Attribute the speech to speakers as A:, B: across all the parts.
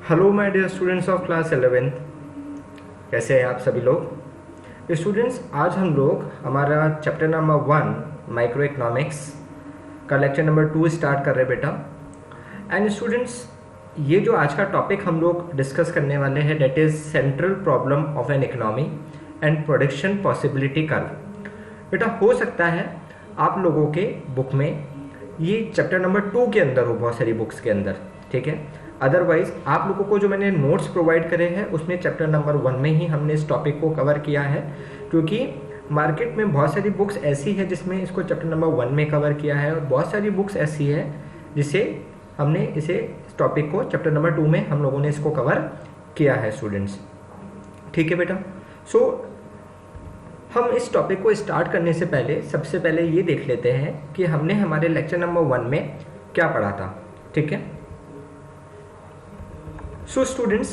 A: Hello my dear students of class 11th। कैसे हैं आप सभी लोग स्टूडेंट्स। आज हम लोग हमारा चैप्टर नंबर 1 माइक्रो इकोनॉमिक्स का लेक्चर नंबर 2 स्टार्ट कर रहे हैं बेटा। एंड स्टूडेंट्स, ये जो आज का टॉपिक हम लोग डिस्कस करने वाले हैं that is central problem of an economy and production possibility curve. बेटा हो सकता है आप लोगों के बुक में ये चैप्टर नंबर 2 के अंदर हो, बहुत सारी बुक्स के अंदर, ठीक है। अदरवाइज आप लोगों को जो मैंने नोट्स प्रोवाइड करे हैं उसमें चैप्टर नंबर 1 में ही हमने इस टॉपिक को कवर किया है, क्योंकि मार्केट में बहुत सारी बुक्स ऐसी है जिसमें इसको चैप्टर नंबर 1 में कवर किया है और बहुत सारी बुक्स ऐसी है जिसे हमने इस टॉपिक को चैप्टर नंबर 2 में हम लोगों ने इसको कवर किया है स्टूडेंट्स, ठीक है बेटा। सो हम इस टॉपिक को स्टार्ट करने से पहले सबसे पहले ये देख लेते हैं कि हमने हमारे लेक्चर नंबर 1 में क्या पढ़ा था, ठीक है। सो स्टूडेंट्स,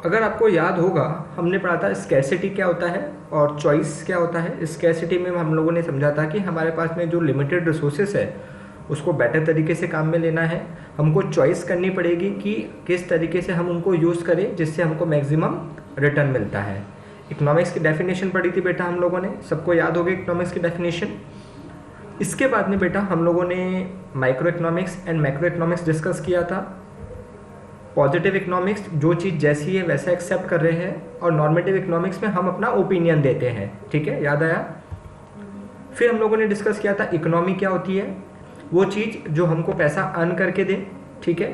A: अगर आपको याद होगा हमने पढ़ा था स्कैरसिटी क्या होता है और चॉइस क्या होता है। स्कैरसिटी में हम लोगों ने समझा था कि हमारे पास में जो लिमिटेड रिसोर्सेस है उसको बेटर तरीके से काम में लेना है, हमको चॉइस करनी पड़ेगी कि किस तरीके से हम उनको यूज़ करें जिससे हमको मैक्सिमम रिटर्न मिलता है। इकोनॉमिक्स की डेफिनेशन पढ़ी थी बेटा हम लोगों ने, सबको याद होगी इकोनॉमिक्स की डेफिनेशन। इसके बाद में बेटा हम लोगों ने micro economics and macro economics discuss किया था। पॉजिटिव इकोनॉमिक्स जो चीज़ जैसी है वैसा एक्सेप्ट कर रहे हैं और नॉर्मेटिव इकोनॉमिक्स में हम अपना ओपिनियन देते हैं, ठीक है, याद आया। फिर हम लोगों ने डिस्कस किया था इकोनॉमी क्या होती है, वो चीज़ जो हमको पैसा अर्न करके दे, ठीक है,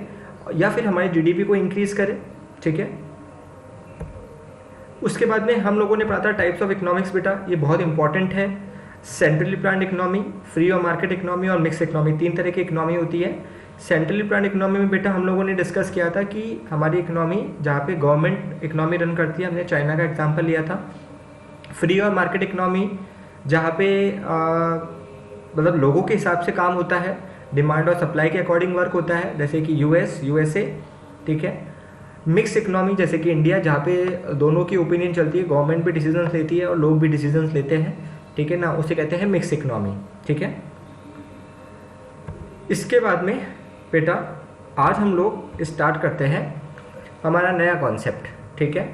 A: या फिर हमारी जीडीपी को इंक्रीज करे, ठीक है। उसके बाद में हम लोगों ने पढ़ा था टाइप्स ऑफ इकोनॉमिक्स बेटा, ये बहुत इंपॉर्टेंट है। सेंट्रली प्लान्ड इकोनॉमी, फ्री और मार्केट इकोनॉमी और मिक्स इकोनॉमी, 3 तरह की इकोनॉमी होती है। सेंट्रली प्लान्ड इकोनॉमी में बेटा हम लोगों ने डिस्कस किया था कि हमारी इकोनॉमी जहाँ पे गवर्नमेंट इकोनॉमी रन करती है, हमने चाइना का एग्जांपल लिया था। फ्री और मार्केट इकोनॉमी जहाँ पे मतलब लोगों के हिसाब से काम होता है, डिमांड और सप्लाई के अकॉर्डिंग वर्क होता है, जैसे कि यूएसए, ठीक है। मिक्स इकोनॉमी जैसे कि इंडिया, जहाँ पे दोनों की ओपिनियन चलती है, गवर्नमेंट भी डिसीजंस लेती है और लोग भी डिसीजंस लेते हैं, ठीक है ना, उसे कहते हैं मिक्स इकोनॉमी, ठीक है। इसके बाद में बेटा आज हम लोग स्टार्ट करते हैं हमारा नया कॉन्सेप्ट, ठीक है,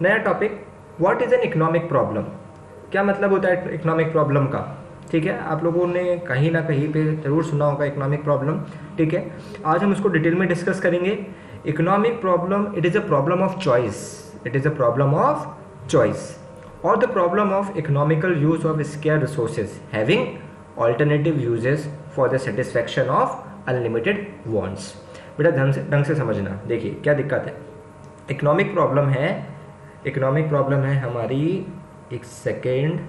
A: नया topic, what is an economic problem. क्या मतलब होता है इकोनॉमिक प्रॉब्लम का, ठीक है। आप लोगों ने कहीं ना कहीं पे ज़रूर सुना होगा इकोनॉमिक प्रॉब्लम, ठीक है। आज हम उसको डिटेल में डिस्कस करेंगे। Economic problem, it is a problem of choice, it is a problem of choice और the problem of economical use of scarce resources having alternative uses for the satisfaction of unlimited wants. बेटा ढंग से समझना, देखिए क्या दिक्कत है। Economic problem है हमारी, एक second,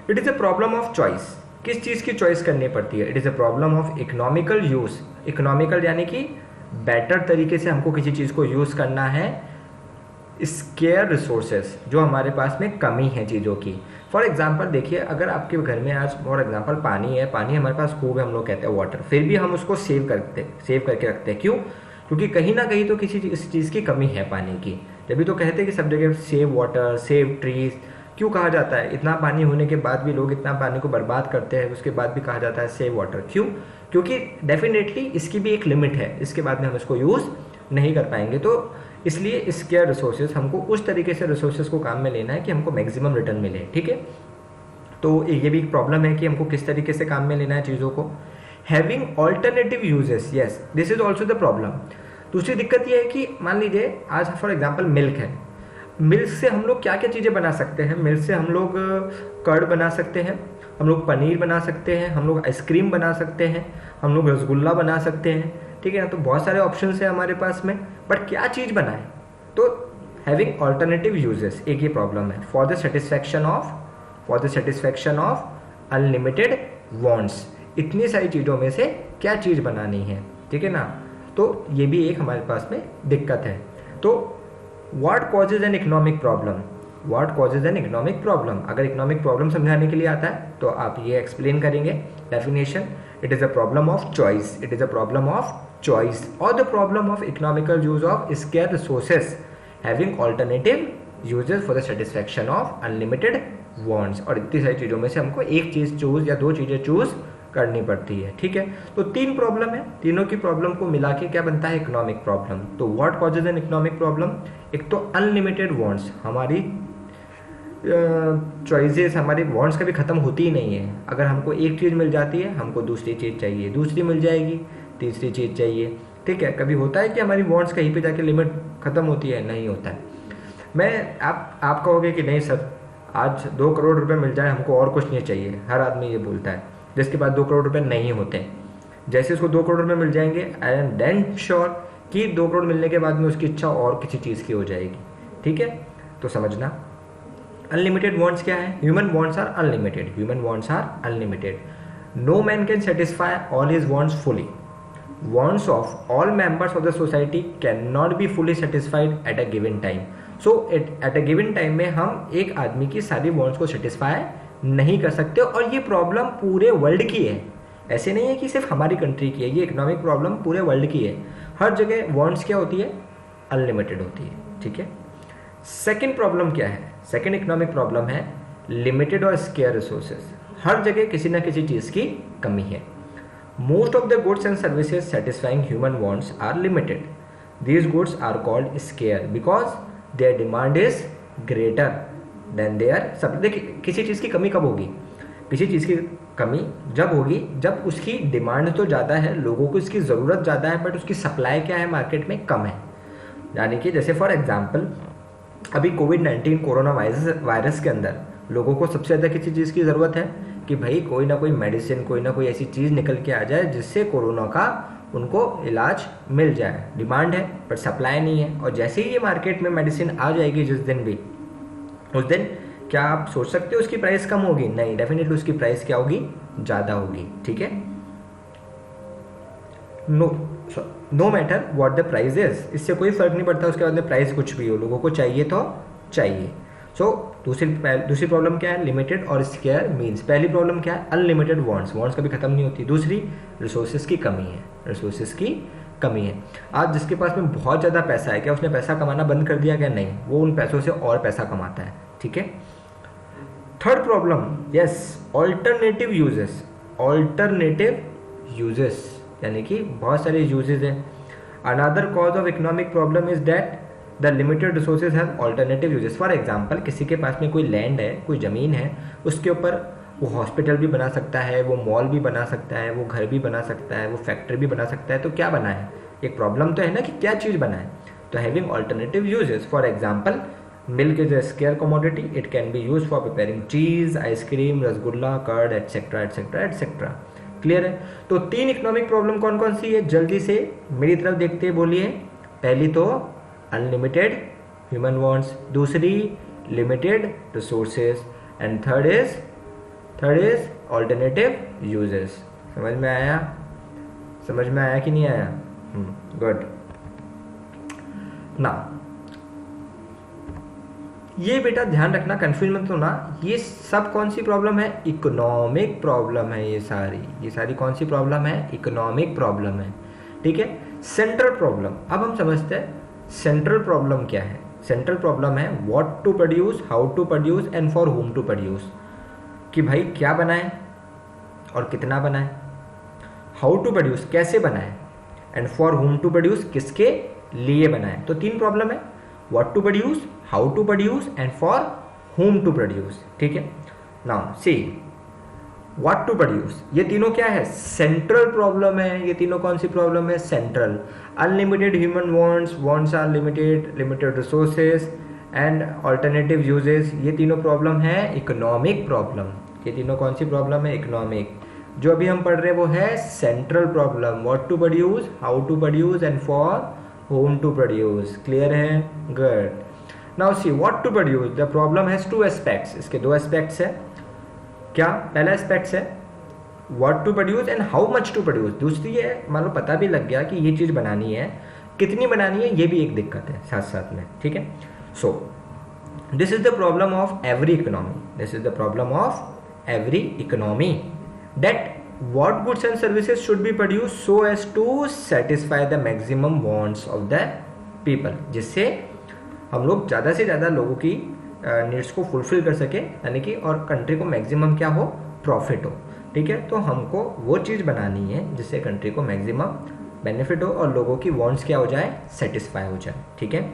A: it is a problem of choice. किस चीज़ की चॉइस करनी पड़ती है? It is a problem of economical use. Economical यानी कि बेटर तरीके से हमको किसी चीज़ को यूज़ करना है। स्केयर रिसोर्सेज, जो हमारे पास में कमी है चीज़ों की। फॉर एग्जांपल देखिए, अगर आपके घर में आज फॉर एग्जांपल पानी है, पानी हमारे पास खूब है, हम लोग कहते हैं वाटर, फिर भी हम उसको सेव करके रखते हैं। क्यों? क्योंकि कहीं ना कहीं तो किसी इस चीज़ की कमी है पानी की। जब भी तो कहते हैं कि सब जगह सेव वाटर, सेव ट्रीज, क्यों कहा जाता है? इतना पानी होने के बाद भी लोग इतना पानी को बर्बाद करते हैं, उसके बाद भी कहा जाता है सेव वाटर। क्यों? क्योंकि डेफिनेटली इसकी भी एक लिमिट है, इसके बाद में हम इसको यूज़ नहीं कर पाएंगे। तो इसलिए स्केयर रिसोर्सेज, हमको उस तरीके से रिसोर्सेज को काम में लेना है कि हमको मैक्सिमम रिटर्न मिले, ठीक है। तो ये भी एक प्रॉब्लम है कि हमको किस तरीके से काम में लेना है चीज़ों को। Having alternative uses, yes, this is also the problem. दूसरी दिक्कत ये है कि मान लीजिए आज फॉर एग्जाम्पल मिल्क है, मिल्क से हम लोग क्या क्या चीज़ें बना सकते हैं। मिल्क से हम लोग कर्ड बना सकते हैं, हम लोग पनीर बना सकते हैं, हम लोग आइसक्रीम बना सकते हैं, हम लोग रसगुल्ला बना सकते हैं, ठीक है ना। तो बहुत सारे ऑप्शन है हमारे पास में, बट क्या चीज़ बनाएं? तो हैविंग ऑल्टरनेटिव यूजेस एक ही प्रॉब्लम है। For the satisfaction of unlimited wants, इतनी सारी चीज़ों में से क्या चीज़ बनानी है, ठीक है ना। तो ये भी एक हमारे पास में दिक्कत है। तो what causes an economic problem, अगर इकोनॉमिक प्रॉब्लम समझाने के लिए आता है तो आप ये एक्सप्लेन करेंगे definition. It is a problem of choice, और the problem of economical use of scarce resources having alternative uses for the satisfaction of unlimited wants. और इतनी सारी चीज़ों में से हमको एक चीज़ चूज या दो चीज़ें चूज करनी पड़ती है, ठीक है। तो तीन प्रॉब्लम है, तीनों की प्रॉब्लम को मिला के क्या बनता है, इकोनॉमिक प्रॉब्लम। तो what causes an economic problem, एक तो अनलिमिटेड वांट्स, हमारी चॉइसेस, हमारी वांट्स कभी ख़त्म होती ही नहीं है। अगर हमको एक चीज़ मिल जाती है, हमको दूसरी चीज़ चाहिए, दूसरी मिल जाएगी, तीसरी चीज़ चाहिए, ठीक है। कभी होता है कि हमारी वांट्स कहीं पे जाके लिमिट ख़त्म होती है, नहीं होता है। आप कहोगे कि नहीं सर, आज 2 करोड़ रुपए मिल जाए हमको, और कुछ नहीं चाहिए, हर आदमी ये बोलता है जिसके पास 2 करोड़ रुपए नहीं होते। जैसे उसको 2 करोड़ रुपए मिल जाएंगे, आई एम देन श्योर कि 2 करोड़ मिलने के बाद में उसकी इच्छा और किसी चीज़ की हो जाएगी, ठीक है। तो समझना अनलिमिटेड वांट्स क्या है, human wants are unlimited, human wants are unlimited. No man can satisfy all his wants fully, wants of all members of the society cannot be fully satisfied at a given time. So at a given time में हम एक आदमी की सारी wants को satisfy नहीं कर सकते, और ये प्रॉब्लम पूरे वर्ल्ड की है, ऐसे नहीं है कि सिर्फ हमारी कंट्री की है, ये इकोनॉमिक प्रॉब्लम पूरे वर्ल्ड की है। हर जगह wants क्या होती है, अनलिमिटेड होती है, ठीक है। सेकेंड प्रॉब्लम क्या है, सेकेंड इकोनॉमिक प्रॉब्लम है लिमिटेड और स्केयर रिसोर्सेज। हर जगह किसी ना किसी चीज़ की कमी है। Most of the goods and services satisfying human wants are limited. These goods are called scarce because their demand is greater than their supply. देखिए किसी चीज़ की कमी कब होगी, किसी चीज़ की कमी जब होगी जब उसकी डिमांड तो ज़्यादा है, लोगों को इसकी ज़रूरत ज़्यादा है, बट उसकी सप्लाई क्या है मार्केट में, कम है। यानी कि जैसे फॉर एग्जांपल अभी कोविड-19 कोरोना वायरस के अंदर लोगों को सबसे ज़्यादा किसी चीज़ की ज़रूरत है कि भाई कोई ना कोई मेडिसिन, कोई ना कोई ऐसी चीज़ निकल के आ जाए जिससे कोरोना का उनको इलाज मिल जाए। डिमांड है बट सप्लाई नहीं है, और जैसे ही ये मार्केट में मेडिसिन आ जाएगी जिस दिन भी, उस दिन क्या आप सोच सकते हो उसकी प्राइस कम होगी? नहीं, डेफिनेटली उसकी प्राइस क्या होगी, ज़्यादा होगी, ठीक है। No matter what the price is, इससे कोई फर्क नहीं पड़ता उसके बाद में प्राइस कुछ भी हो, लोगों को चाहिए तो चाहिए। दूसरी प्रॉब्लम क्या है, लिमिटेड और स्केयर मीन्स। पहली प्रॉब्लम क्या है, अनलिमिटेड वांट्स कभी खत्म नहीं होती। दूसरी रिसोर्सेज की कमी है, रिसोर्सेज की कमी है। आज जिसके पास में बहुत ज़्यादा पैसा है, क्या उसने पैसा कमाना बंद कर दिया? क्या नहीं, वो उन पैसों से और पैसा कमाता है, ठीक है। Third problem, yes, alternative uses, यानी कि बहुत सारे यूजेस हैं। Another cause of economic problem is that the limited resources have alternative uses. For example किसी के पास में कोई लैंड है, कोई ज़मीन है, उसके ऊपर वो हॉस्पिटल भी बना सकता है, वो मॉल भी बना सकता है, वो घर भी बना सकता है, वो फैक्ट्री भी बना सकता है। तो क्या बना है, एक प्रॉब्लम तो है ना कि क्या चीज़ बना है। तो having alternative uses, for example milk is a scarce commodity, it can be use for preparing cheese, ice cream, rasgulla, curd, etcetera etcetera etcetera. Clear है। तो 3 इकोनॉमिक प्रॉब्लम कौन कौन सी है, जल्दी से मेरी तरफ देखते बोलिए। पहली तो अनलिमिटेड ह्यूमन वांट्स, दूसरी limited resources, and third is alternative uses. समझ में आया कि नहीं आया? गुड। ना ये बेटा ध्यान रखना, कंफ्यूज मत होना, ये सब कौन सी प्रॉब्लम है, इकोनॉमिक प्रॉब्लम है। ये सारी कौन सी प्रॉब्लम है, इकोनॉमिक प्रॉब्लम है, ठीक है। सेंट्रल प्रॉब्लम, अब हम समझते हैं सेंट्रल प्रॉब्लम क्या है। सेंट्रल प्रॉब्लम है what to produce, how to produce and for whom to produce, कि भाई क्या बनाए और कितना बनाए, हाउ टू प्रोड्यूस कैसे बनाए, and for whom to produce किसके लिए बनाए। तो 3 प्रॉब्लम है, what to produce, how to produce and for whom to produce, ठीक है। Now see what to produce, ये तीनों क्या है, सेंट्रल प्रॉब्लम है। ये तीनों कौन सी प्रॉब्लम है, central. Unlimited human wants are limited resources and alternative uses, ये तीनों प्रॉब्लम है इकोनॉमिक प्रॉब्लम। ये तीनों कौन सी प्रॉब्लम है, इकोनॉमिक। जो अभी हम पढ़ रहे हैं वो है central problem, what to produce, how to produce and for whom to produce. Clear है, good. Now see what to produce, the problem has 2 aspects, इसके 2 एस्पेक्ट्स है। क्या पहला एस्पेक्ट है what to produce and how much to produce. दूसरी है, मान लो पता भी लग गया कि ये चीज़ बनानी है, कितनी बनानी है, ये भी एक दिक्कत है साथ साथ में, ठीक है। So this is the problem of every economy, that what goods and services should be produced so as to satisfy the maximum wants of the people, जिससे हम लोग ज़्यादा से ज़्यादा लोगों की नीड्स को फुलफिल कर सके, यानी कि और कंट्री को मैक्सिमम क्या हो, प्रॉफिट हो। ठीक है, तो हमको वो चीज़ बनानी है जिससे कंट्री को मैक्सिमम बेनिफिट हो और लोगों की वांट्स क्या हो जाए, सेटिस्फाई हो जाए। ठीक है,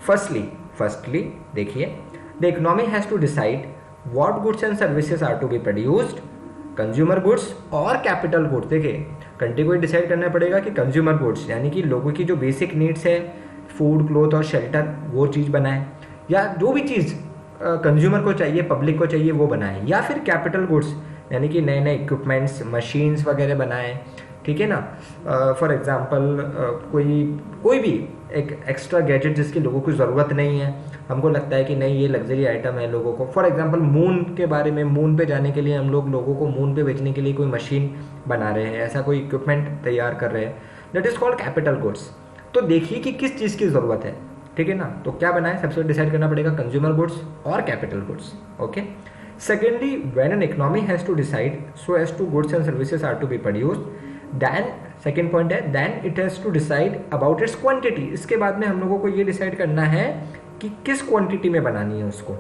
A: फर्स्टली देखिए, the economy has to decide what goods and services are to be produced, consumer goods और कैपिटल गुड्स। देखिए, कंट्री को डिसाइड करना पड़ेगा कि कंज्यूमर गुड्स यानी कि लोगों की जो बेसिक नीड्स है, फूड, क्लोथ और शेल्टर, वो चीज़ बनाए, या जो भी चीज़ कंज्यूमर को चाहिए, पब्लिक को चाहिए, वो बनाए, या फिर कैपिटल गुड्स यानी कि नए नए इक्विपमेंट्स, मशीन्स वगैरह बनाए। ठीक है ना, फॉर एग्जांपल कोई भी एक एक्स्ट्रा गैजेट जिसकी लोगों को ज़रूरत नहीं है, हमको लगता है कि नहीं ये लग्जरी आइटम है लोगों को। फॉर एग्जांपल मून के बारे में, मून पे जाने के लिए हम लोगों को मून पे भेजने के लिए कोई मशीन बना रहे हैं, ऐसा कोई इक्विपमेंट तैयार कर रहे हैं, that is called capital goods. तो देखिए कि किस चीज़ की ज़रूरत है। ठीक है ना, तो क्या बनाए, सबसे डिसाइड करना पड़ेगा कंज्यूमर गुड्स और capital goods. Okay, secondly, when an economy has to decide so as to goods and services are to be produced, then second point है, then it has to decide about its quantity. इसके बाद में हम लोगों को ये decide करना है कि किस क्वांटिटी में बनानी है उसको।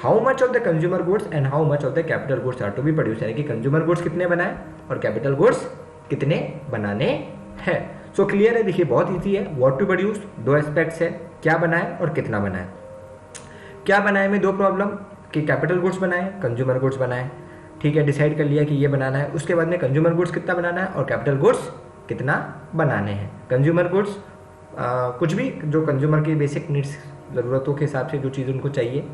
A: How much of the consumer goods and how much of the capital goods are to be produce, यानी कि कंज्यूमर गुड्स कितने बनाए और कैपिटल गुड्स कितने बनाने हैं। सो क्लियर है, देखिए बहुत ईजी है। व्हाट टू प्रोड्यूस, दो एस्पेक्ट्स है, क्या बनाए और कितना बनाए। क्या बनाए में दो प्रॉब्लम, कि कैपिटल गुड्स बनाए, कंज्यूमर गुड्स बनाए। ठीक है, डिसाइड कर लिया कि ये बनाना है, उसके बाद में कंज्यूमर गुड्स कितना बनाना है और कैपिटल गुड्स कितना बनाने हैं। कंज्यूमर गुड्स कुछ भी जो कंज्यूमर की बेसिक नीड्स, ज़रूरतों के हिसाब से जो चीज़ उनको चाहिए,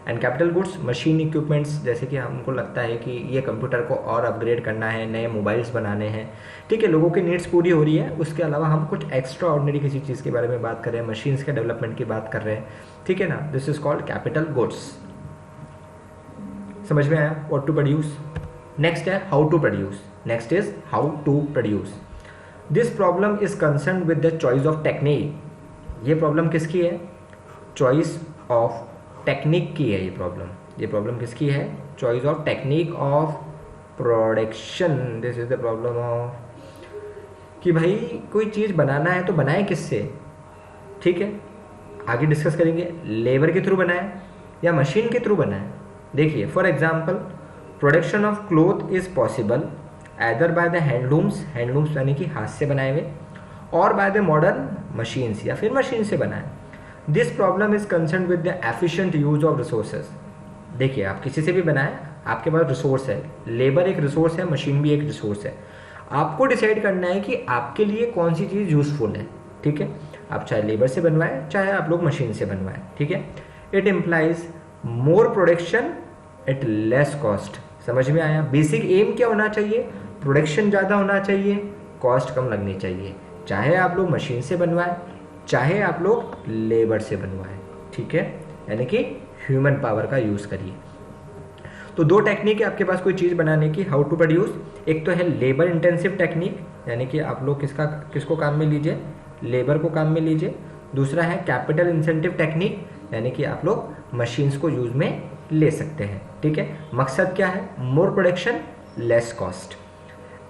A: and capital goods machine equipments, जैसे कि हमको लगता है कि ये कंप्यूटर को और अपग्रेड करना है, नए मोबाइल्स बनाने हैं। ठीक है, लोगों की नीड्स पूरी हो रही है, उसके अलावा हम कुछ एक्स्ट्रा ऑर्डिनरी किसी चीज़ के बारे में बात कर रहे हैं, मशीन्स के डेवलपमेंट की बात कर रहे हैं। ठीक है ना, this is called capital goods. समझ में आया, व्हाट टू प्रोड्यूस। नेक्स्ट है how to produce. Next is how to produce. This problem is concern with the choice of technique. ये प्रॉब्लम किसकी है, चॉइस ऑफ टेक्निक की है। ये प्रॉब्लम किसकी है, choice of technique of production. This is the problem of, कि भाई कोई चीज़ बनाना है तो बनाए किससे। ठीक है, आगे डिस्कस करेंगे, लेबर के थ्रू बनाए या मशीन के थ्रू बनाए। देखिए, for example, production of cloth is possible either by the handlooms यानी कि हाथ से बनाए हुए, और बाय द मॉडर्न मशीन्स या फिर मशीन से बनाए। This problem is concern with the efficient use of resources. देखिए, आप किसी से भी बनाए, आपके पास रिसोर्स है, लेबर एक रिसोर्स है, मशीन भी एक रिसोर्स है। आपको डिसाइड करना है कि आपके लिए कौन सी चीज़ यूजफुल है। ठीक है, आप चाहे लेबर से बनवाएं, चाहे आप लोग मशीन से बनवाएं। ठीक है, it implies more production at less cost. समझ में आया, बेसिक एम क्या होना चाहिए, प्रोडक्शन ज़्यादा होना चाहिए, कॉस्ट कम लगनी चाहिए, चाहे आप लोग मशीन से बनवाएं, चाहे आप लोग लेबर से बनवाएं। ठीक है, यानी कि ह्यूमन पावर का यूज़ करिए। तो दो टेक्निक है आपके पास कोई चीज़ बनाने की, हाउ टू प्रोड्यूस। एक तो है लेबर इंटेंसिव टेक्निक, यानी कि आप लोग किसको काम में लीजिए, लेबर को काम में लीजिए। दूसरा है कैपिटल इंसेंटिव टेक्निक, यानी कि आप लोग मशीन्स को यूज में ले सकते हैं। ठीक है, मकसद क्या है, more production less cost.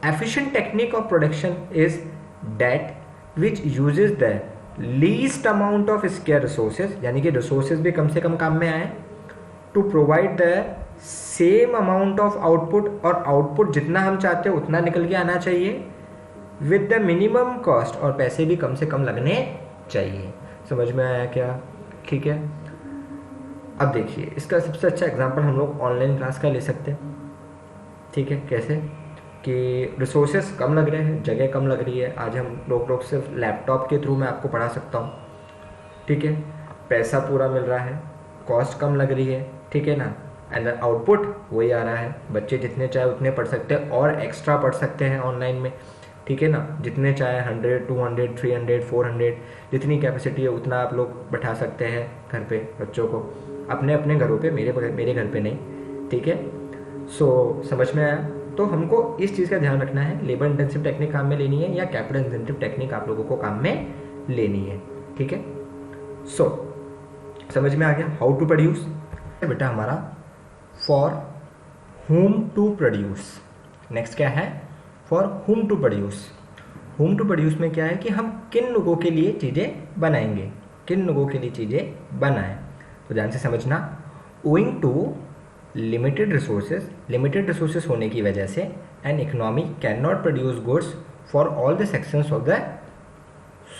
A: Efficient technique of production is that which uses the least amount of scarce resources, यानी कि रिसोर्सेज भी कम से कम काम में आए, to provide the same amount of output, और आउटपुट जितना हम चाहते हैं उतना निकल के आना चाहिए, विद द मिनिमम कॉस्ट, और पैसे भी कम से कम लगने चाहिए। समझ में आया क्या। ठीक है, अब देखिए, इसका सबसे अच्छा एग्जांपल हम लोग ऑनलाइन क्लास का ले सकते हैं। ठीक है, कैसे कि रिसोर्सेस कम लग रहे हैं, जगह कम लग रही है, आज हम लोग सिर्फ लैपटॉप के थ्रू मैं आपको पढ़ा सकता हूँ। ठीक है, पैसा पूरा मिल रहा है, कॉस्ट कम लग रही है। ठीक है ना, एंड आउटपुट वही आ रहा है, बच्चे जितने चाहे उतने पढ़ सकते हैं और एक्स्ट्रा पढ़ सकते हैं ऑनलाइन में। ठीक है ना, जितने चाहे 100, 200, 300, 400 जितनी कैपेसिटी है उतना आप लोग बैठा सकते हैं घर पे बच्चों को, अपने अपने घरों पे, मेरे घर पे नहीं। ठीक है, सो समझ में आया। तो हमको इस चीज़ का ध्यान रखना है, लेबर इंटेंसिव टेक्निक काम में लेनी है या कैपिटल इंटेंसिव टेक्निक आप लोगों को काम में लेनी है। ठीक है, सो समझ में आ गया हाउ टू प्रोड्यूस। बेटा हमारा for whom to produce. Next क्या है, for whom to produce. Whom to produce में क्या है कि हम किन लोगों के लिए चीज़ें बनाएंगे, किन लोगों के लिए चीज़ें बनाएं। तो ध्यान से समझना, ओइंग टू लिमिटेड रिसोर्सेज होने की वजह से an economy can not produce goods for all the sections of the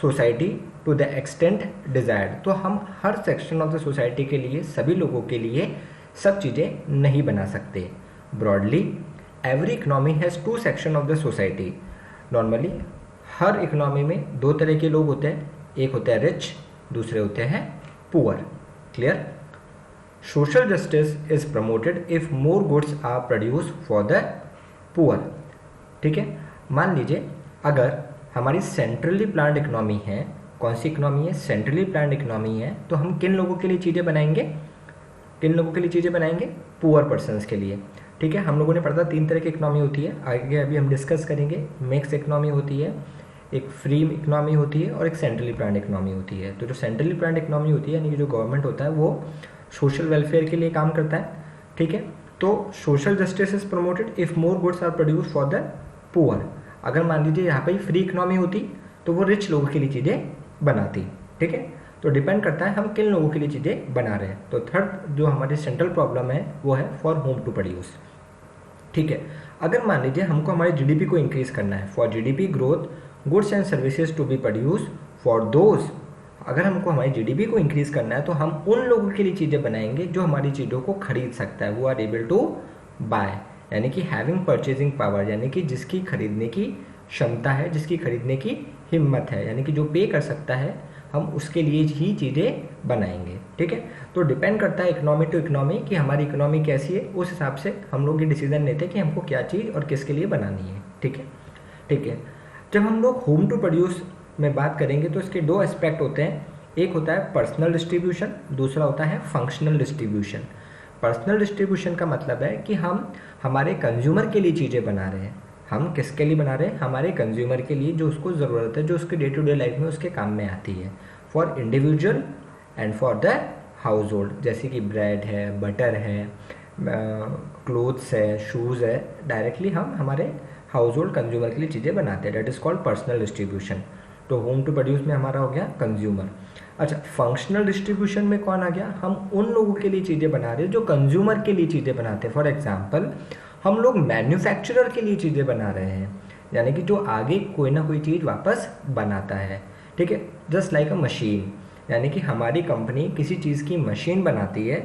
A: society to the extent desired. तो हम हर सेक्शन ऑफ द सोसाइटी के लिए, सभी लोगों के लिए सब चीज़ें नहीं बना सकते। Broadly every economy has two section of the society. Normally हर इकोनॉमी में दो तरह के लोग होते हैं, एक होता है रिच, दूसरे होते हैं poor. Clear? Social justice is promoted if more goods are produce for the poor. ठीक है, मान लीजिए अगर हमारी सेंट्रली प्लान्ड इकोनॉमी है, कौन सी इकोनॉमी है? सेंट्रली प्लान्ड इकोनॉमी है, तो हम किन लोगों के लिए चीज़ें बनाएंगे? किन लोगों के लिए चीज़ें बनाएंगे? पुअर पर्सनस के लिए। ठीक है, हम लोगों ने पढ़ा था तीन तरह की इकोनॉमी होती है, आगे अभी हम डिस्कस करेंगे। मिक्स इकोनॉमी होती है, एक फ्री इकोनॉमी होती है और एक सेंट्रली प्लान्ड इकोनॉमी होती है। तो जो सेंट्रली प्लान्ड इकोनॉमी होती है, यानी कि जो गवर्नमेंट होता है वो सोशल वेलफेयर के लिए काम करता है। ठीक है, तो social justice is promoted if more goods are produce for the poor. अगर मान लीजिए यहाँ पर फ्री इकोनॉमी होती तो वो रिच लोगों के लिए चीज़ें बनाती। ठीक है, तो डिपेंड करता है हम किन लोगों के लिए चीज़ें बना रहे हैं। तो थर्ड जो हमारी सेंट्रल प्रॉब्लम है वो है फॉर होम टू प्रोड्यूस। ठीक है, अगर मान लीजिए हमको हमारे जीडीपी को इंक्रीज करना है, for GDP growth goods and services to be produce for those. अगर हमको हमारी जीडीपी को इंक्रीज करना है तो हम उन लोगों के लिए चीज़ें बनाएंगे जो हमारी चीज़ों को खरीद सकता है, वो आर एबल टू बाय, यानी कि हैविंग परचेजिंग पावर, यानी कि जिसकी खरीदने की क्षमता है, जिसकी खरीदने की हिम्मत है, यानी कि जो पे कर सकता है, हम उसके लिए ही चीज़ें बनाएंगे। ठीक है, तो डिपेंड करता है इकोनॉमी टू इकोनॉमी कि हमारी इकोनॉमी कैसी है, उस हिसाब से हम लोग ये डिसीजन लेते हैं कि हमको क्या चीज़ और किसके लिए बनानी है। ठीक है, ठीक है। जब हम लोग होम टू प्रोड्यूस में बात करेंगे तो इसके दो एस्पेक्ट होते हैं, एक होता है पर्सनल डिस्ट्रीब्यूशन, दूसरा होता है फंक्शनल डिस्ट्रीब्यूशन। पर्सनल डिस्ट्रीब्यूशन का मतलब है कि हम हमारे कंज्यूमर के लिए चीज़ें बना रहे हैं। हम किसके लिए बना रहे हैं? हमारे कंज्यूमर के लिए, जो उसको ज़रूरत है, जो उसके डे टू डे लाइफ में उसके काम में आती है, for individual and for the house hold. जैसे कि ब्रेड है, बटर है, क्लोथ्स है, शूज़ है, डायरेक्टली हम हमारे हाउस होल्ड कंज्यूमर के लिए चीज़ें बनाते हैं, that is called personal distribution. तो होम टू प्रोड्यूस में हमारा हो गया कंज्यूमर। अच्छा, फंक्शनल डिस्ट्रीब्यूशन में कौन आ गया? हम उन लोगों के लिए चीज़ें बना रहे हैं जो कंज्यूमर के लिए चीज़ें बनाते हैं। फॉर एग्जाम्पल हम लोग मैन्युफैक्चरर के लिए चीज़ें बना रहे हैं, यानी कि जो आगे कोई ना कोई चीज़ वापस बनाता है। ठीक है, जस्ट लाइक अ मशीन, यानी कि हमारी कंपनी किसी चीज़ की मशीन बनाती है।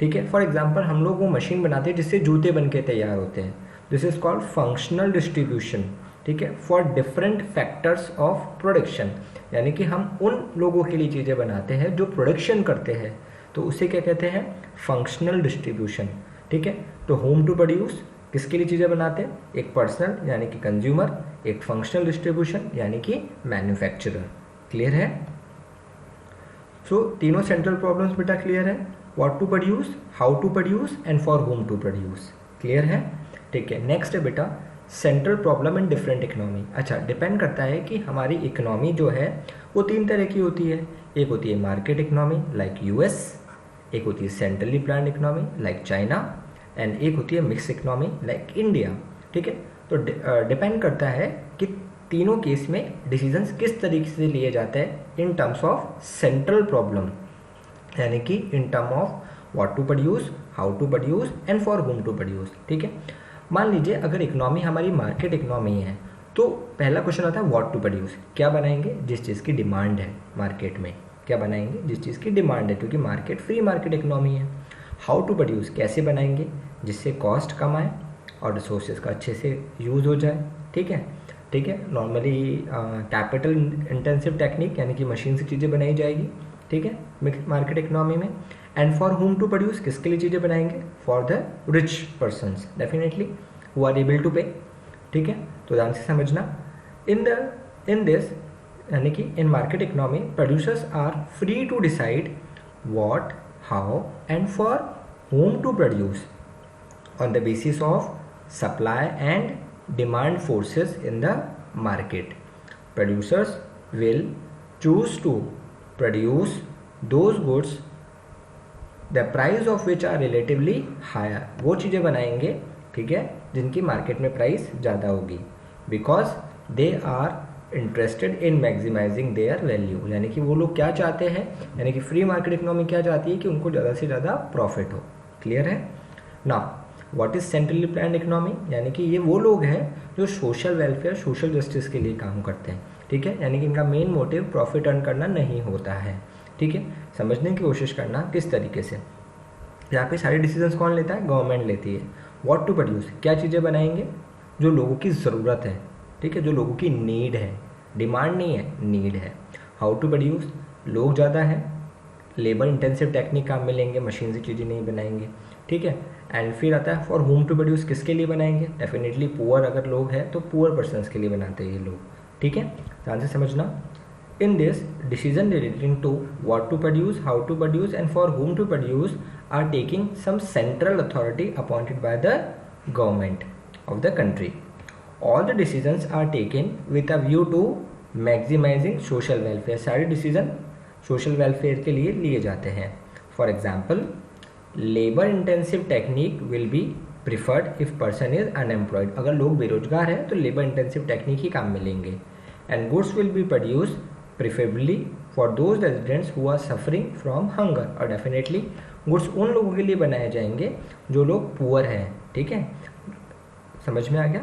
A: ठीक है, फॉर एग्जाम्पल हम लोग वो मशीन बनाते हैं जिससे जूते बन के तैयार होते हैं। This is called functional distribution. ठीक है, for different factors of production, यानी कि हम उन लोगों के लिए चीज़ें बनाते हैं जो प्रोडक्शन करते हैं, तो उसे क्या कहते हैं? Functional distribution. ठीक है, तो होम टू प्रोड्यूस किसके लिए चीज़ें बनाते हैं? एक पर्सनल यानी कि कंज्यूमर, एक फंक्शनल डिस्ट्रीब्यूशन यानी कि मैन्युफैक्चरर। क्लियर है? सो तीनों सेंट्रल प्रॉब्लम्स बेटा क्लियर है, what to produce, how to produce and for whom to produce. Clear है? ठीक है, नेक्स्ट है बेटा central problem in different economy. अच्छा, डिपेंड करता है कि हमारी इकोनॉमी जो है वो तीन तरह की होती है। एक होती है मार्केट इकोनॉमी लाइक यूएस, एक होती है centrally planned economy like China, and एक होती है मिक्स इकोनॉमी लाइक इंडिया। ठीक है, तो डिपेंड करता है कि तीनों केस में डिसीजंस किस तरीके से लिए जाते हैं in terms of central problem, यानी कि in term of what to produce, how to produce and for whom to produce. ठीक है, मान लीजिए अगर इकोनॉमी हमारी मार्केट इकोनॉमी है तो पहला क्वेश्चन आता है व्हाट टू प्रोड्यूस, क्या बनाएंगे? जिस चीज़ की डिमांड है मार्केट में, क्या बनाएंगे? जिस चीज़ की डिमांड है, क्योंकि मार्केट फ्री मार्केट इकोनॉमी है। हाउ टू प्रोड्यूस, कैसे बनाएंगे? जिससे कॉस्ट कम आए और रिसोर्सेज का अच्छे से यूज़ हो जाए। ठीक है, ठीक है, नॉर्मली कैपिटल इंटेंसिव टेक्निक यानी कि मशीन से चीज़ें बनाई जाएगी। ठीक है, मिक्स मार्केट इकोनॉमी में। And for whom to produce किसके लिए चीज़ें बनाएंगे? For the rich persons definitely who are able to pay. ठीक है, तो ध्यान से समझना, इन दिस यानी कि in market economy producers are free to decide what, how and for whom to produce on the basis of supply and demand forces in the market. Producers will choose to produce those goods the price of which are relatively higher. वो चीज़ें बनाएंगे, ठीक है, जिनकी market में price ज़्यादा होगी, because they are interested in maximizing their value. यानी कि वो लोग क्या चाहते हैं, यानी कि फ्री मार्केट इकोनॉमी क्या चाहती है कि उनको ज़्यादा से ज़्यादा प्रॉफिट हो। क्लियर है? ना what is centrally planned economy, यानी कि ये वो लोग हैं जो सोशल वेलफेयर, सोशल जस्टिस के लिए काम करते हैं, ठीक है, यानी कि इनका मेन मोटिव प्रॉफिट अर्न करना नहीं होता है, ठीक है। समझने की कोशिश करना किस तरीके से, यहाँ पे सारे डिसीजंस कौन लेता है, गवर्नमेंट लेती है। व्हाट टू प्रोड्यूस, क्या चीज़ें बनाएंगे, जो लोगों की ज़रूरत है, ठीक है, जो लोगों की नीड है, डिमांड नहीं है, नीड है। हाउ टू प्रोड्यूस, लोग ज़्यादा है, लेबर इंटेंसिव टेक्निक काम में लेंगे, मशीन से चीज़ें नहीं बनाएंगे, ठीक है। एंड फिर आता है फॉर होम टू प्रोड्यूस, किसके लिए बनाएंगे, डेफिनेटली पुअर अगर लोग हैं तो पुअर पर्सनस के लिए बनाते हैं ये लोग, ठीक है, ध्यान से समझना। In this, decision relating to what to produce, how to produce, and for whom to produce are taking some central authority appointed by the government of the country. All the decisions are taken with a view to maximizing social welfare. सारे decision social welfare के लिए लिए जाते हैं. For example, labor intensive technique will be preferred if person is unemployed. अगर लोग बेरोजगार हैं तो labor intensive technique ही काम में लेंगे. And goods will be produced preferably for those residents who are suffering from hunger, और डेफिनेटली गुड्स उन लोगों के लिए बनाए जाएंगे जो लोग पुअर हैं, ठीक है, समझ में आ गया।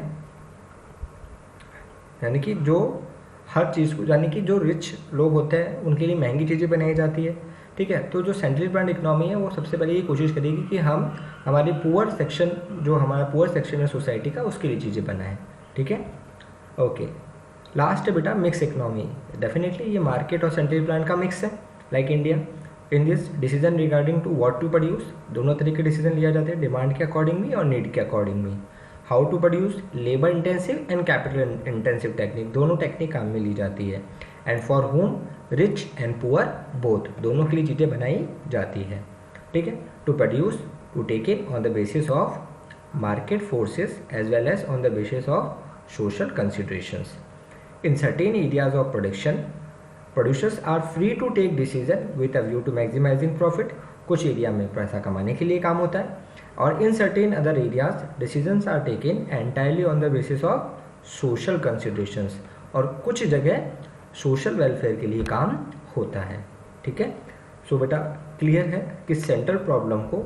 A: यानी कि जो हर चीज़ को, यानी कि जो रिच लोग होते हैं उनके लिए महंगी चीज़ें बनाई जाती है, ठीक है। तो जो सेंट्रल प्लान्ड इकोनॉमी है वो सबसे पहले ये कोशिश करेगी कि हम हमारे पुअर सेक्शन, जो हमारा पुअर सेक्शन है सोसाइटी का, उसके लिए चीज़ें बनाएं, ठीक है, ओके। लास्ट है बेटा मिक्स इकोनॉमी, डेफिनेटली ये मार्केट और सेंट्रल प्लान का मिक्स है, like India. In this decision regarding to what to produce, दोनों तरीके के डिसीजन लिया जाते हैं, डिमांड के अकॉर्डिंग भी और नीड के अकॉर्डिंग भी। How to produce, labour intensive and capital intensive technique, दोनों टेक्निक काम में ली जाती है। And for whom, rich and poor both, दोनों के लिए चीज़ें बनाई जाती है, ठीक है। To produce, to take it on the basis of market forces as well as on the basis of social considerations. In certain areas of production, producers are free to take decision with a view to maximizing profit. कुछ area में पैसा कमाने के लिए काम होता है, और in certain other areas decisions are taken entirely on the basis of social considerations, और कुछ जगह सोशल वेलफेयर के लिए काम होता है, ठीक है। सो बेटा क्लियर है कि सेंट्रल प्रॉब्लम को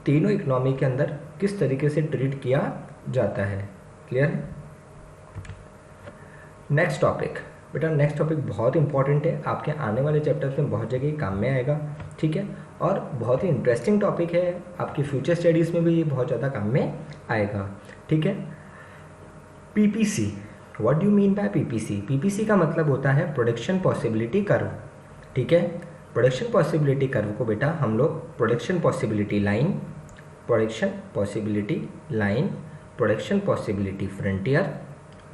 A: तीनों इकोनॉमी के अंदर किस तरीके से ट्रीट किया जाता है, क्लियर है। नेक्स्ट टॉपिक बेटा, नेक्स्ट टॉपिक बहुत इंपॉर्टेंट है, आपके आने वाले चैप्टर्स में बहुत जगह काम में आएगा, ठीक है, और बहुत ही इंटरेस्टिंग टॉपिक है, आपकी फ्यूचर स्टडीज़ में भी ये बहुत ज़्यादा काम में आएगा, ठीक है। PPC, what do you mean by PPC? PPC का मतलब होता है प्रोडक्शन पॉसिबिलिटी कर्व, ठीक है। प्रोडक्शन पॉसिबिलिटी कर्व को बेटा हम लोग production possibility line, production possibility line, production possibility frontier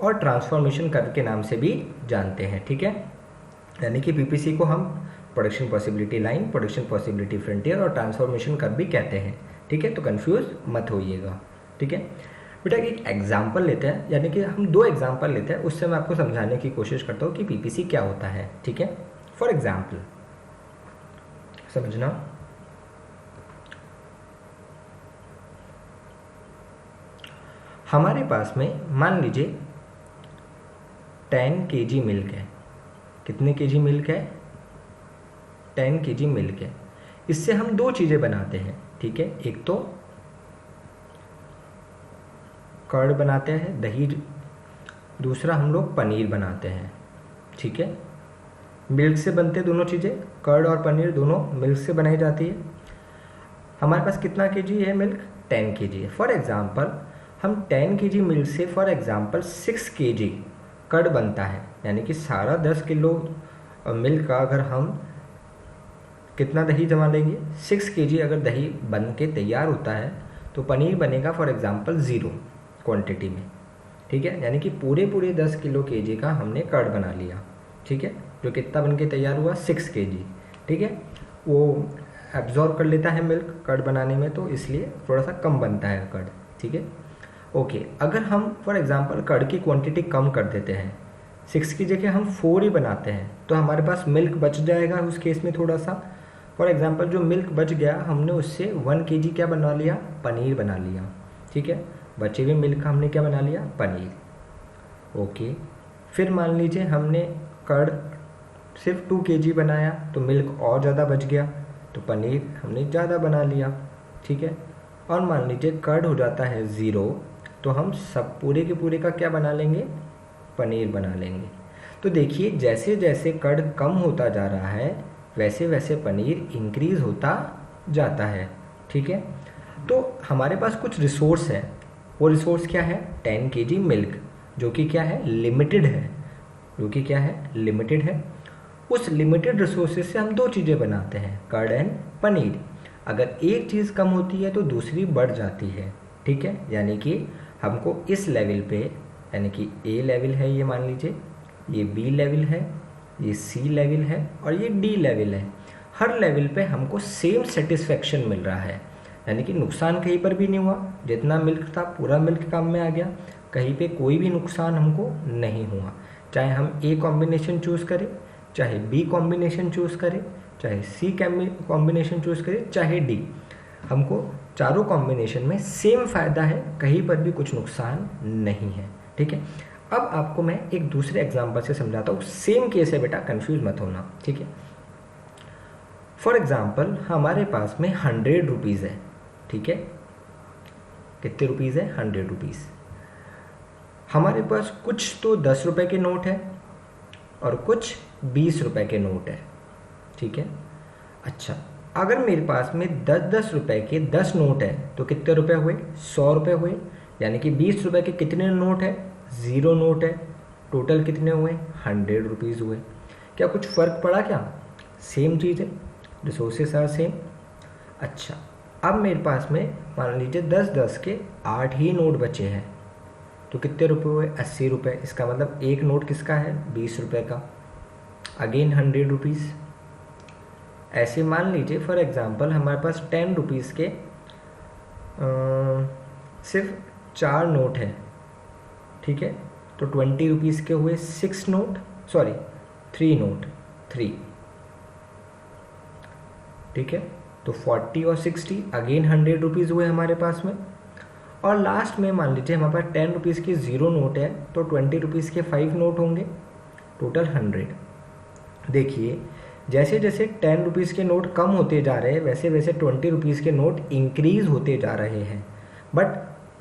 A: और ट्रांसफॉर्मेशन कर्व के नाम से भी जानते हैं, ठीक है। यानी कि पीपीसी को हम production possibility line, production possibility frontier और ट्रांसफॉर्मेशन कर्व भी कहते हैं, ठीक है, तो कंफ्यूज मत होइएगा, ठीक है। बेटा एक एग्जांपल लेते हैं, यानी कि हम दो एग्जांपल लेते हैं, उससे मैं आपको समझाने की कोशिश करता हूँ कि पीपीसी क्या होता है, ठीक है। फॉर एग्जाम्पल समझना, हमारे पास में मान लीजिए 10 kg मिल्क है, कितने केजी मिल्क है, 10 kg मिल्क है। इससे हम दो चीज़ें बनाते हैं, ठीक है, एक तो कर्ड बनाते हैं, दही, दूसरा हम लोग पनीर बनाते हैं, ठीक है। मिल्क से बनते दोनों चीज़ें, कर्ड और पनीर दोनों मिल्क से बनाई जाती है। हमारे पास कितना केजी है मिल्क, 10 kg है। फॉर एग्जांपल हम 10 kg मिल्क से फॉर एग्जांपल 6 kg कर्ड बनता है, यानी कि सारा 10 किलो मिल्क का अगर हम कितना दही जमा लेंगे, 6 kg अगर दही बन के तैयार होता है तो पनीर बनेगा फॉर एग्जांपल 0 क्वांटिटी में, ठीक है। यानी कि पूरे 10 किलो केजी का हमने कर्ड बना लिया, ठीक है, जो कितना बन के तैयार हुआ 6 kg, ठीक है। वो एब्जॉर्ब कर लेता है मिल्क कर्ड बनाने में, तो इसलिए थोड़ा सा कम बनता है कर्ड, ठीक है, ओके। अगर हम फॉर एग्जांपल कर्ड की क्वांटिटी कम कर देते हैं, 6 की जगह हम 4 ही बनाते हैं, तो हमारे पास मिल्क बच जाएगा उस केस में थोड़ा सा। फॉर एग्जांपल जो मिल्क बच गया हमने उससे 1 kg क्या बना लिया, पनीर बना लिया, ठीक है। बचे हुए मिल्क का हमने क्या बना लिया, पनीर, ओके। फिर मान लीजिए हमने कर्ड सिर्फ 2 kg बनाया तो मिल्क और ज़्यादा बच गया, तो पनीर हमने ज़्यादा बना लिया, ठीक है, और मान लीजिए कर्ड हो जाता है 0, तो हम सब पूरे के पूरे का क्या बना लेंगे, पनीर बना लेंगे। तो देखिए जैसे जैसे कर्ड कम होता जा रहा है वैसे वैसे पनीर इंक्रीज होता जाता है। ठीक है, तो हमारे पास कुछ रिसोर्स है, वो रिसोर्स क्या है, 10 kg मिल्क, जो कि क्या है, लिमिटेड है, जो कि क्या है, लिमिटेड है। उस लिमिटेड रिसोर्सेज से हम दो चीज़ें बनाते हैं, कर्ड एंड पनीर। अगर एक चीज़ कम होती है तो दूसरी बढ़ जाती है। ठीक है, यानी कि हमको इस लेवल पे, यानी कि ए लेवल है ये, मान लीजिए ये बी लेवल है, ये सी लेवल है और ये डी लेवल है, हर लेवल पे हमको सेम सेटिस्फेक्शन मिल रहा है, यानी कि नुकसान कहीं पर भी नहीं हुआ, जितना मिल्क था पूरा मिल्क काम में आ गया, कहीं पे कोई भी नुकसान हमको नहीं हुआ। चाहे हम ए कॉम्बिनेशन चूज़ करें, चाहे बी कॉम्बिनेशन चूज़ करें, चाहे सी कॉम्बिनेशन चूज़ करें, चाहे डी, हमको चारों कॉम्बिनेशन में सेम फ़ायदा है, कहीं पर भी कुछ नुकसान नहीं है। ठीक है, अब आपको मैं एक दूसरे एग्जांपल से समझाता हूँ, सेम केस है बेटा, कंफ्यूज मत होना। ठीक है, फॉर एग्जांपल हमारे पास में 100 रुपीज़ है। ठीक है, कितने रुपीज़ है, 100 रुपीज़। हमारे पास कुछ तो 10 रुपए के नोट है और कुछ 20 रुपए के नोट है। ठीक है, अच्छा अगर मेरे पास में 10-10 रुपए के 10 नोट है तो कितने रुपए हुए, 100 रुपए हुए, यानी कि 20 रुपए के कितने नोट है, 0 नोट है, टोटल कितने हुए, 100 रुपीज़ हुए। क्या कुछ फ़र्क पड़ा क्या, सेम चीज़ है, रिसोर्सेस आर सेम। अच्छा अब मेरे पास में मान लीजिए 10-10 के 8 ही नोट बचे हैं, तो कितने रुपए हुए, 80 रुपये। इसका मतलब एक नोट किसका है, 20 रुपये का, अगेन 100 रुपीज़। ऐसे मान लीजिए फॉर एग्जांपल हमारे पास 10 रुपीज़ के सिर्फ 4 नोट हैं। ठीक है, तो 20 रुपीज़ के हुए 6 नोट, सॉरी 3 नोट, 3। ठीक है, तो 40 और 60 अगेन 100 रुपीज़ हुए हमारे पास में। और लास्ट में मान लीजिए हमारे पास 10 रुपीज़ की 0 नोट है, तो 20 रुपीज़ के 5 नोट होंगे, टोटल 100। देखिए जैसे जैसे 10 रुपीज़ के नोट कम होते जा रहे हैं वैसे वैसे 20 रुपीज़ के नोट इंक्रीज होते जा रहे हैं, बट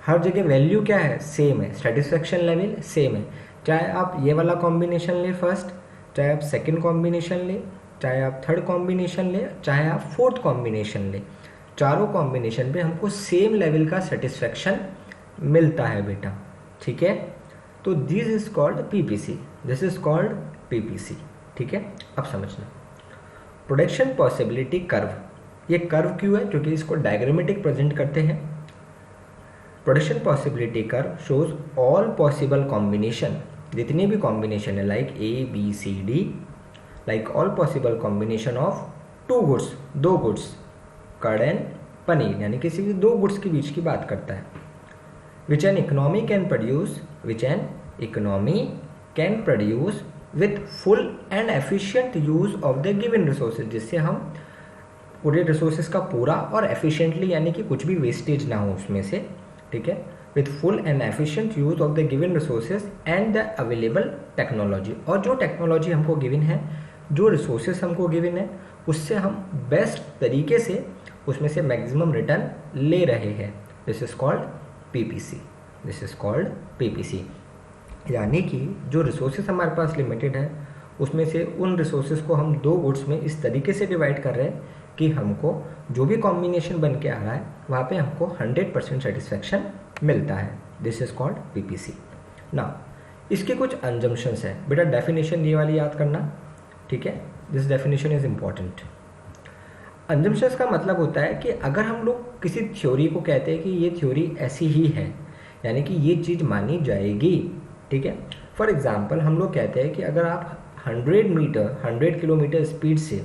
A: हर जगह वैल्यू क्या है, सेम है, सेटिस्फेक्शन लेवल सेम है। चाहे आप ये वाला कॉम्बिनेशन लें फर्स्ट, चाहे आप सेकंड कॉम्बिनेशन लें, चाहे आप थर्ड कॉम्बिनेशन लें, चाहे आप फोर्थ कॉम्बिनेशन लें, चारों कॉम्बिनेशन पे हमको सेम लेवल का सेटिस्फेक्शन मिलता है बेटा। ठीक है, तो this is called PPC, this is called PPC. ठीक है, अब समझना प्रोडक्शन पॉसिबिलिटी कर्व, ये कर्व क्यों है, क्योंकि इसको डायग्रामेटिक प्रेजेंट करते हैं। Production possibility curve shows all possible combination, जितनी भी कॉम्बिनेशन है like A B C D, like all possible combination of two goods, दो गुड्स, कर्ड एंड पनीर, यानी किसी भी दो गुड्स के बीच की बात करता है। विच N economy can produce, which N economy can produce with full and efficient use of the given resources, जिससे हम पूरे रिसोर्सेज का पूरा और एफिशिएंटली, यानी कि कुछ भी वेस्टेज ना हो उसमें से। ठीक है, with full and efficient use of the given resources and the available technology, और जो टेक्नोलॉजी हमको गिवन है, जो रिसोर्सेज हमको गिवन है, उससे हम बेस्ट तरीके से उसमें से मैक्सिमम रिटर्न ले रहे हैं। This is called PPC, this is called PPC. यानी कि जो रिसोर्सेज हमारे पास लिमिटेड है उसमें से उन रिसोर्सेज को हम दो गुड्स में इस तरीके से डिवाइड कर रहे हैं कि हमको जो भी कॉम्बिनेशन बन के आ रहा है वहाँ पे हमको 100% सेटिस्फेक्शन मिलता है। This is called PPC. ना इसके कुछ अंजम्पशंस हैं बेटा, डेफिनेशन ये वाली याद करना। ठीक है, दिस डेफिनेशन इज इम्पॉर्टेंट। अंजम्पशंस का मतलब होता है कि अगर हम लोग किसी थ्योरी को कहते हैं कि ये थ्योरी ऐसी ही है, यानी कि ये चीज़ मानी जाएगी। ठीक है, फॉर एग्जांपल हम लोग कहते हैं कि अगर आप 100 किलोमीटर स्पीड से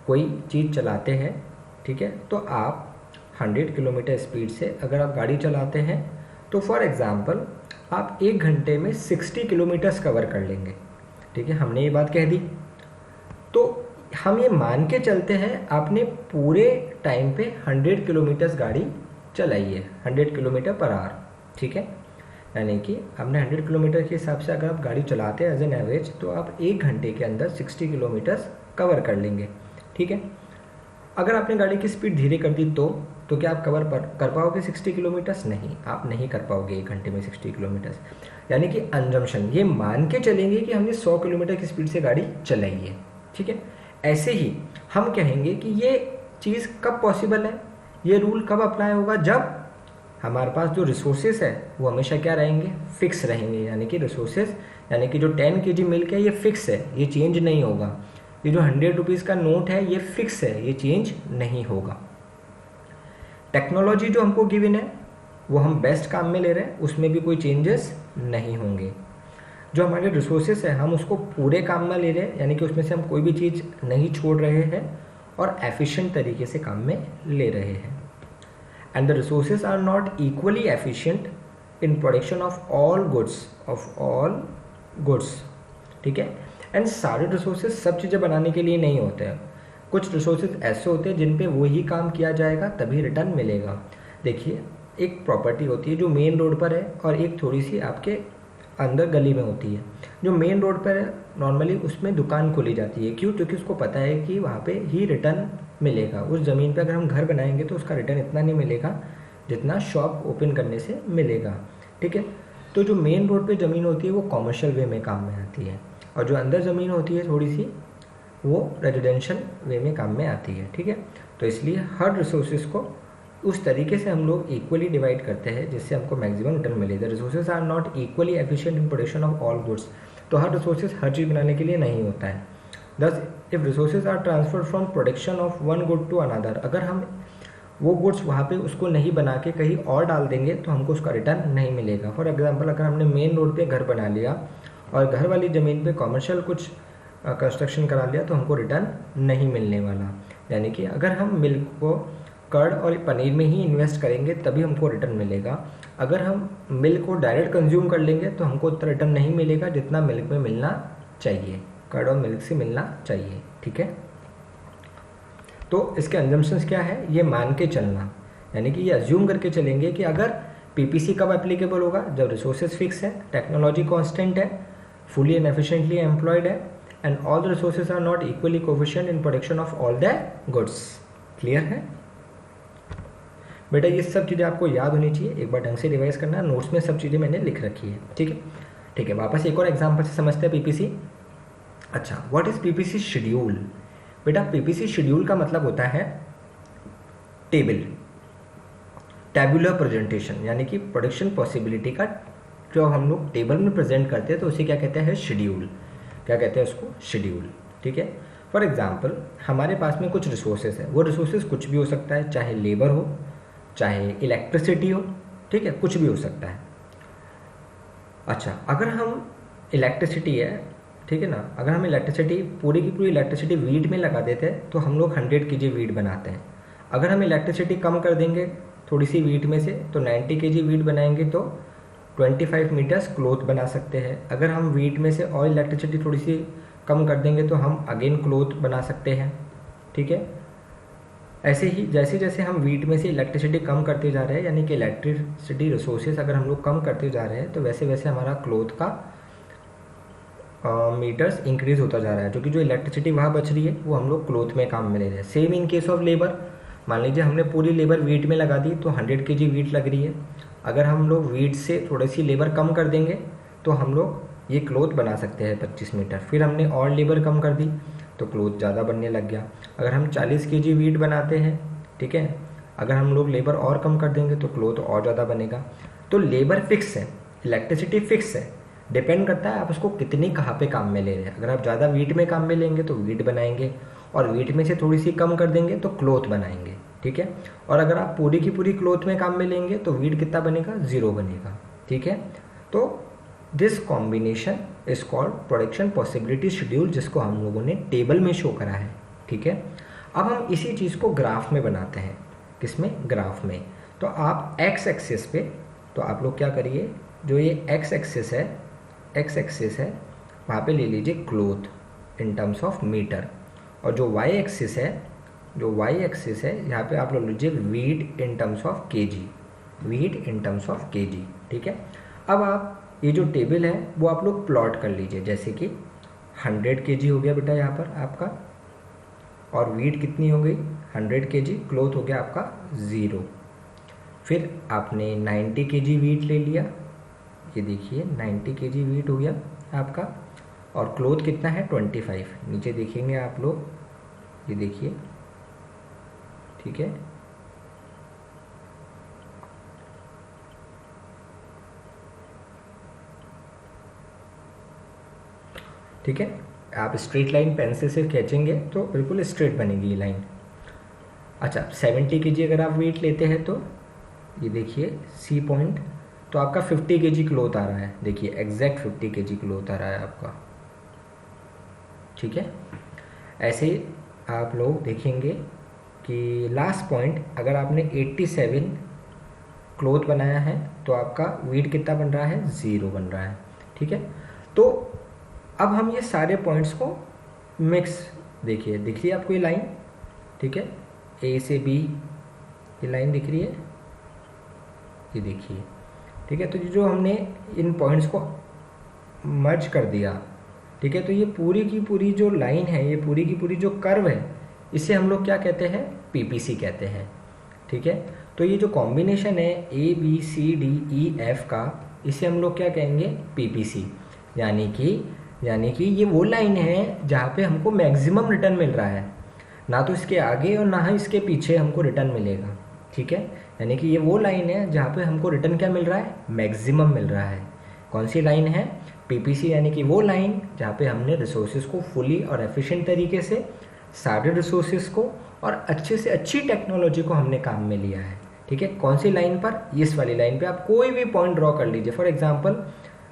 A: कोई चीज़ चलाते हैं, ठीक है, तो आप 100 किलोमीटर स्पीड से अगर आप गाड़ी चलाते हैं तो फॉर एग्जांपल आप 1 घंटे में 60 किलोमीटर्स कवर कर लेंगे। ठीक है, हमने ये बात कह दी, तो हम ये मान के चलते हैं आपने पूरे टाइम पे 100 किलोमीटर्स गाड़ी चलाई है, 100 किलोमीटर पर आवर। ठीक है, यानी कि आपने 100 किलोमीटर के हिसाब से अगर आप गाड़ी चलाते हैं एज एन एवरेज, तो आप 1 घंटे के अंदर 60 किलोमीटर्स कवर कर लेंगे। ठीक है, अगर आपने गाड़ी की स्पीड धीरे कर दी तो तो क्या आप कर पाओगे 60 किलोमीटर्स? नहीं, आप नहीं कर पाओगे 1 घंटे में 60 किलोमीटर्स। यानी कि अंजम्पशन, ये मान के चलेंगे कि हमने 100 किलोमीटर की स्पीड से गाड़ी चलाई है, ठीक है। ऐसे ही हम कहेंगे कि ये चीज़ कब पॉसिबल है, ये रूल कब अप्लाई होगा, जब हमारे पास जो रिसोर्सेज है वो हमेशा क्या रहेंगे, फिक्स रहेंगे। यानी कि रिसोर्सेज, यानी कि जो 10 kg मिल्क है ये फिक्स है, ये चेंज नहीं होगा। ये जो 100 रुपीज़ का नोट है ये फिक्स है, ये चेंज नहीं होगा। टेक्नोलॉजी जो हमको गिवन है वो हम बेस्ट काम में ले रहे हैं, उसमें भी कोई चेंजेस नहीं होंगे। जो हमारे रिसोर्सेज है हम उसको पूरे काम में ले रहे हैं, यानी कि उसमें से हम कोई भी चीज़ नहीं छोड़ रहे हैं और एफिशिएंट तरीके से काम में ले रहे हैं। And the resources are not equally efficient in production of all goods, ठीक है। एंड सारे रिसोर्सेज सब चीज़ें बनाने के लिए नहीं होते हैं। कुछ रिसोर्सेज ऐसे होते हैं जिन पे वही काम किया जाएगा तभी रिटर्न मिलेगा। देखिए, एक प्रॉपर्टी होती है जो मेन रोड पर है और एक थोड़ी सी आपके अंदर गली में होती है। जो मेन रोड पर है नॉर्मली उसमें दुकान खोली जाती है, क्यों? क्योंकि उसको पता है कि वहाँ पे ही रिटर्न मिलेगा। उस ज़मीन पे अगर हम घर बनाएंगे तो उसका रिटर्न इतना नहीं मिलेगा जितना शॉप ओपन करने से मिलेगा, ठीक है। तो जो मेन रोड पे ज़मीन होती है वो कॉमर्शियल वे में काम में आती है, और जो अंदर ज़मीन होती है थोड़ी सी वो रेजिडेंशियल वे में काम में आती है, ठीक है। तो इसलिए हर रिसोर्सेज को उस तरीके से हम लोग इक्वली डिवाइड करते हैं जिससे हमको मैक्सिमम रिटर्न मिले। The resources are not equally efficient in production of all goods. तो हर रिसोर्सेज हर चीज़ बनाने के लिए नहीं होता है। Thus if resources are transferred from production of one good to another, अगर हम वो गुड्स वहाँ पे उसको नहीं बना के कहीं और डाल देंगे तो हमको उसका रिटर्न नहीं मिलेगा। फॉर एग्जांपल, अगर हमने मेन रोड पे घर बना लिया और घर वाली ज़मीन पे कॉमर्शियल कुछ कंस्ट्रक्शन करा लिया तो हमको रिटर्न नहीं मिलने वाला। यानी कि अगर हम मिल्क को कर्ड और पनीर में ही इन्वेस्ट करेंगे तभी हमको रिटर्न मिलेगा। अगर हम मिल्क को डायरेक्ट कंज्यूम कर लेंगे तो हमको उतना रिटर्न नहीं मिलेगा जितना मिल्क में मिलना चाहिए, कर्ड और मिल्क से मिलना चाहिए, ठीक है। तो इसके अजम्पशंस क्या है, ये मान के चलना, यानी कि ये अज्यूम करके चलेंगे कि अगर पीपीसी कब एप्लीकेबल होगा, जब रिसोर्सेज फिक्स है, टेक्नोलॉजी कांस्टेंट है, फुली एंड एफिशिएंटली एम्प्लॉयड है, and all the resources are not equally coefficient in production of all the goods. Clear है बेटा? ये सब चीज़ें आपको याद होनी चाहिए, एक बार ढंग से रिवाइज करना। नोट्स में सब चीज़ें मैंने लिख रखी है, ठीक है। ठीक है, वापस एक और एग्जाम्पल से समझते हैं पीपीसी। अच्छा, व्हाट इज पीपीसी शेड्यूल? बेटा, पीपीसी शेड्यूल का मतलब होता है टेबल, टैबुलर प्रेजेंटेशन, यानी कि प्रोडक्शन पॉसिबिलिटी का जो हम लोग टेबल में प्रेजेंट करते हैं तो उसे क्या कहते हैं, शेड्यूल। क्या कहते हैं उसको, शेड्यूल, ठीक है। फॉर एग्जाम्पल, हमारे पास में कुछ रिसोर्सेज है, वो रिसोर्सेज कुछ भी हो सकता है, चाहे लेबर हो, चाहे इलेक्ट्रिसिटी हो, ठीक है, कुछ भी हो सकता है। अच्छा, अगर हम इलेक्ट्रिसिटी है, ठीक है ना, अगर हम इलेक्ट्रिसिटी पूरी की पूरी इलेक्ट्रिसिटी वीट में लगा देते हैं तो हम लोग 100 kg वीट बनाते हैं। अगर हम इलेक्ट्रिसिटी कम कर देंगे थोड़ी सी वीट में से तो 90 kg वीट बनाएंगे तो 25 मीटर्स क्लोथ बना सकते हैं। अगर हम वीट में से और इलेक्ट्रिसिटी थोड़ी सी कम कर देंगे तो हम अगेन क्लोथ बना सकते हैं, ठीक है। ऐसे ही जैसे जैसे हम वीट में से इलेक्ट्रिसिटी कम करते जा रहे हैं, यानी कि इलेक्ट्रिसिटी रिसोर्सेज अगर हम लोग कम करते जा रहे हैं तो वैसे वैसे हमारा क्लोथ का मीटर्स इंक्रीज होता जा रहा है, जो कि जो इलेक्ट्रिसिटी वहाँ बच रही है वो हम लोग क्लोथ में काम में ले रहे हैं। Same in case of labour, मान लीजिए हमने पूरी लेबर वीट में लगा दी तो 100 kg वीट लग रही है। अगर हम लोग वीट से थोड़ी सी लेबर कम कर देंगे तो हम लोग ये क्लोथ बना सकते हैं 25 मीटर। फिर हमने और लेबर कम कर दी तो क्लोथ ज़्यादा बनने लग गया। अगर हम 40 kg वीट बनाते हैं, ठीक है, अगर हम लोग लेबर और कम कर देंगे तो क्लोथ और ज़्यादा बनेगा। तो लेबर फिक्स है, इलेक्ट्रिसिटी फिक्स है, डिपेंड करता है आप उसको कितनी कहाँ पे काम में ले रहे हैं। अगर आप ज़्यादा वीट में काम में लेंगे तो वीट बनाएंगे, और वीट में से थोड़ी सी कम कर देंगे तो क्लोथ बनाएंगे, ठीक है। और अगर आप पूरी की पूरी क्लोथ में काम में लेंगे तो वीट कितना बनेगा, 0 बनेगा, ठीक है। तो this combination is called production possibility schedule, जिसको हम लोगों ने टेबल में शो करा है, ठीक है। अब हम इसी चीज़ को ग्राफ में बनाते हैं, किसमें, ग्राफ में। तो आप एक्स एक्सिस पे, तो आप लोग क्या करिए, जो ये एक्स एक्सिस है वहाँ पे ले लीजिए cloth in terms of metre, और जो वाई एक्सिस है यहाँ पे आप लोग लीजिए wheat in terms of KG, ठीक है। अब आप ये जो टेबल है वो आप लोग प्लॉट कर लीजिए, जैसे कि 100 kg हो गया बेटा यहाँ पर आपका, और वीट कितनी हो गई 100 kg, क्लोथ हो गया आपका 0। फिर आपने 90 kg वीट ले लिया, ये देखिए 90 kg वीट हो गया आपका, और क्लोथ कितना है 25, नीचे देखेंगे आप लोग, ये देखिए, ठीक है। ठीक है, आप स्ट्रेट लाइन पेंसिल से खींचेंगे तो बिल्कुल स्ट्रेट बनेगी ये लाइन। अच्छा 70 kg अगर आप वेट लेते हैं तो ये देखिए सी पॉइंट, तो आपका 50 kg क्लोथ आ रहा है, देखिए एग्जैक्ट 50 kg क्लोथ आ रहा है आपका, ठीक है। ऐसे आप लोग देखेंगे कि लास्ट पॉइंट अगर आपने 87 क्लोथ बनाया है तो आपका वेट कितना बन रहा है 0 बन रहा है, ठीक है। तो अब हम ये सारे पॉइंट्स को मिक्स, देखिए दिख रही है आपको ये लाइन, ठीक है, ए से बी ये लाइन दिख रही है, ये देखिए, ठीक है। तो जो हमने इन पॉइंट्स को मर्ज कर दिया, ठीक है, तो ये पूरी की पूरी जो लाइन है, ये पूरी की पूरी जो कर्व है, इसे हम लोग क्या कहते हैं, पीपीसी कहते हैं, ठीक है। तो ये जो कॉम्बिनेशन है A B C D E F का, इसे हम लोग क्या कहेंगे, पीपीसी, यानी कि ये वो लाइन है जहाँ पे हमको मैक्सिमम रिटर्न मिल रहा है, ना तो इसके आगे और ना ही इसके पीछे हमको रिटर्न मिलेगा, ठीक है। यानी कि ये वो लाइन है जहाँ पे हमको रिटर्न क्या मिल रहा है, मैक्सिमम मिल रहा है। कौन सी लाइन है, पीपीसी, यानी कि वो लाइन जहाँ पे हमने रिसोर्सेज को फुली और एफिशिएंट तरीके से, सारे रिसोर्सेज को और अच्छे से अच्छी टेक्नोलॉजी को हमने काम में लिया है, ठीक है। कौन सी लाइन पर, इस वाली लाइन पे आप कोई भी पॉइंट ड्रॉ कर लीजिए। फॉर एग्जांपल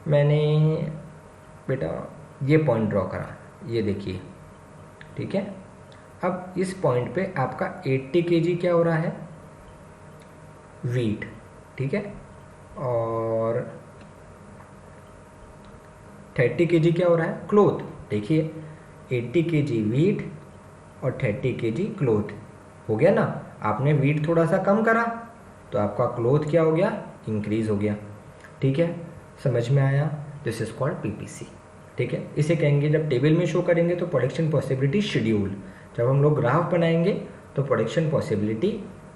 A: मैंने बेटा ये पॉइंट ड्रॉ करा, ये देखिए, ठीक है। अब इस पॉइंट पे आपका 80 kg क्या हो रहा है, वीट, ठीक है, और 30 kg क्या हो रहा है, क्लोथ। देखिए 80 kg वीट और 30 kg क्लोथ हो गया ना। आपने वीट थोड़ा सा कम करा तो आपका क्लोथ क्या हो गया, इंक्रीज हो गया, ठीक है। समझ में आया, दिस इज कॉल्ड पीपीसी, ठीक है। इसे कहेंगे, जब टेबल में शो करेंगे तो प्रोडक्शन पॉसिबिलिटी शेड्यूल, जब हम लोग ग्राफ बनाएंगे तो प्रोडक्शन पॉसिबिलिटी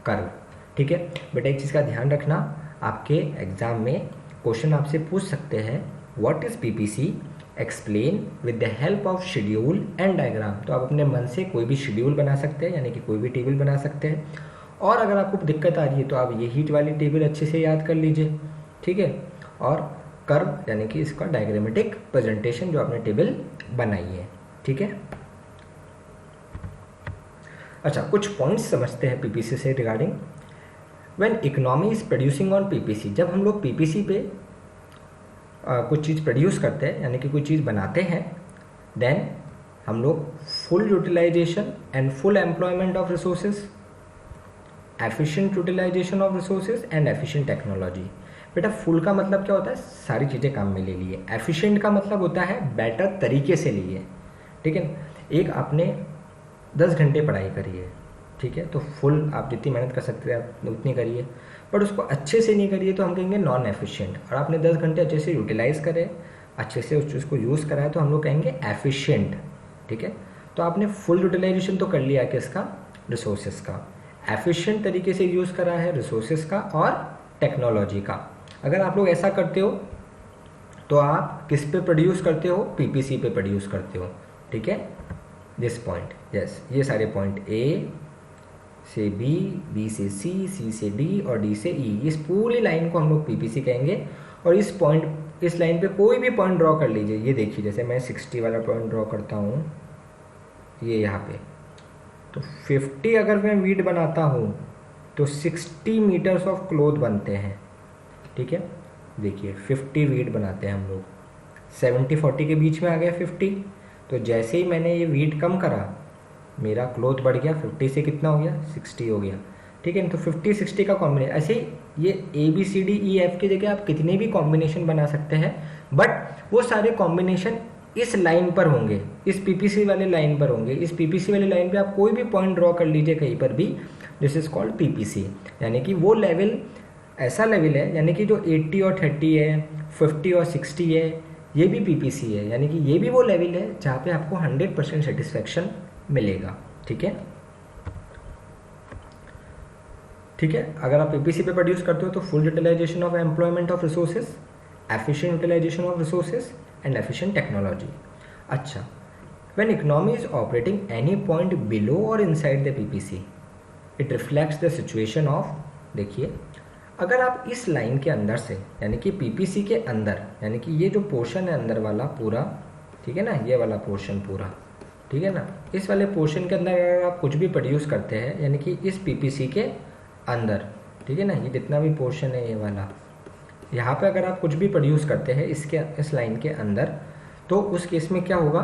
A: कर्व, ठीक है। बेटा एक चीज़ का ध्यान रखना, आपके एग्जाम में क्वेश्चन आपसे पूछ सकते हैं what is PPC, explain with the help of schedule and diagram. तो आप अपने मन से कोई भी शेड्यूल बना सकते हैं, यानी कि कोई भी टेबल बना सकते हैं, और अगर आपको दिक्कत आ रही है तो आप ये हीट वाली टेबल अच्छे से याद कर लीजिए, ठीक है। और कर्व यानी कि इसका डायग्रामेटिक प्रेजेंटेशन जो आपने टेबल बनाई है, ठीक है। अच्छा कुछ पॉइंट्स समझते हैं पीपीसी से regarding. When economy is producing on PPC, जब हम लोग पीपीसी पे कुछ चीज़ प्रोड्यूस करते हैं, यानी कि कोई चीज़ बनाते हैं, देन हम लोग full utilisation and full employment of resources, efficient utilisation of resources and efficient technology. बेटा फुल का मतलब क्या होता है, सारी चीज़ें काम में ले लिए। एफिशिएंट का मतलब होता है बेटर तरीके से लिए, ठीक है। एक आपने 10 घंटे पढ़ाई करी है, ठीक है, तो फुल आप जितनी मेहनत कर सकते हैं आप उतनी करिए, बट उसको अच्छे से नहीं करिए तो हम कहेंगे नॉन एफिशिएंट। और आपने 10 घंटे अच्छे से यूटिलाइज करे, अच्छे से उस चीज़ को यूज़ कराया तो हम लोग कहेंगे एफिशिएंट, ठीक है। तो आपने फुल यूटिलाइजेशन तो कर लिया किसका, रिसोर्सेज का, एफिशिएंट तरीके से यूज़ करा है रिसोर्सेज का और टेक्नोलॉजी का। अगर आप लोग ऐसा करते हो तो आप किस पे प्रोड्यूस करते हो, पीपीसी पे प्रोड्यूस करते हो, ठीक है। दिस पॉइंट, यस, ये सारे पॉइंट ए से बी, बी से सी, सी से डी और डी से ई, इस पूरी लाइन को हम लोग पीपीसी कहेंगे। और इस पॉइंट, इस लाइन पे कोई भी पॉइंट ड्रॉ कर लीजिए, ये देखिए जैसे मैं 60 वाला पॉइंट ड्रॉ करता हूँ, ये यहाँ पे, तो 50 अगर मैं वीट बनाता हूँ तो 60 मीटर्स ऑफ क्लोथ बनते हैं, ठीक है। देखिए 50 वीट बनाते हैं हम लोग, 70-40 के बीच में आ गया 50, तो जैसे ही मैंने ये वीट कम करा मेरा क्लोथ बढ़ गया, 50 से कितना हो गया, 60 हो गया, ठीक है। तो 50-60 का कॉम्बिनेशन, ऐसे ही ये A B C D E F की जगह आप कितने भी कॉम्बिनेशन बना सकते हैं, बट वो सारे कॉम्बिनेशन इस लाइन पर होंगे, इस पीपीसी वाले लाइन पर होंगे। इस पीपीसी वाले लाइन पे आप कोई भी पॉइंट ड्रॉ कर लीजिए कहीं पर भी, दिस इज कॉल्ड पीपीसी, यानी कि वो लेवल ऐसा लेवल है, यानी कि जो 80 और 30 है, 50 और 60 है, ये भी पीपीसी है, यानी कि ये भी वो लेवल है जहाँ पे आपको 100% सेटिस्फेक्शन मिलेगा, ठीक है, ठीक है। अगर आप पीपीसी पे प्रोड्यूस करते हो तो full utilisation of employment of resources, efficient utilisation of resources and efficient technology. अच्छा, when economy is operating any point below और inside the PPC it reflects the situation of, देखिए अगर आप इस लाइन के अंदर से यानी कि पीपीसी के अंदर, यानी कि ये जो पोर्शन है अंदर वाला पूरा, ठीक है ना, ये वाला पोर्शन पूरा, ठीक है ना, इस वाले पोर्शन के अंदर अगर आप कुछ भी प्रोड्यूस करते हैं यानी कि इस पीपीसी के अंदर, ठीक है ना, ये जितना भी पोर्शन है ये वाला, यहाँ पे अगर आप कुछ भी प्रोड्यूस करते हैं इस लाइन के अंदर, तो उस केस में क्या होगा,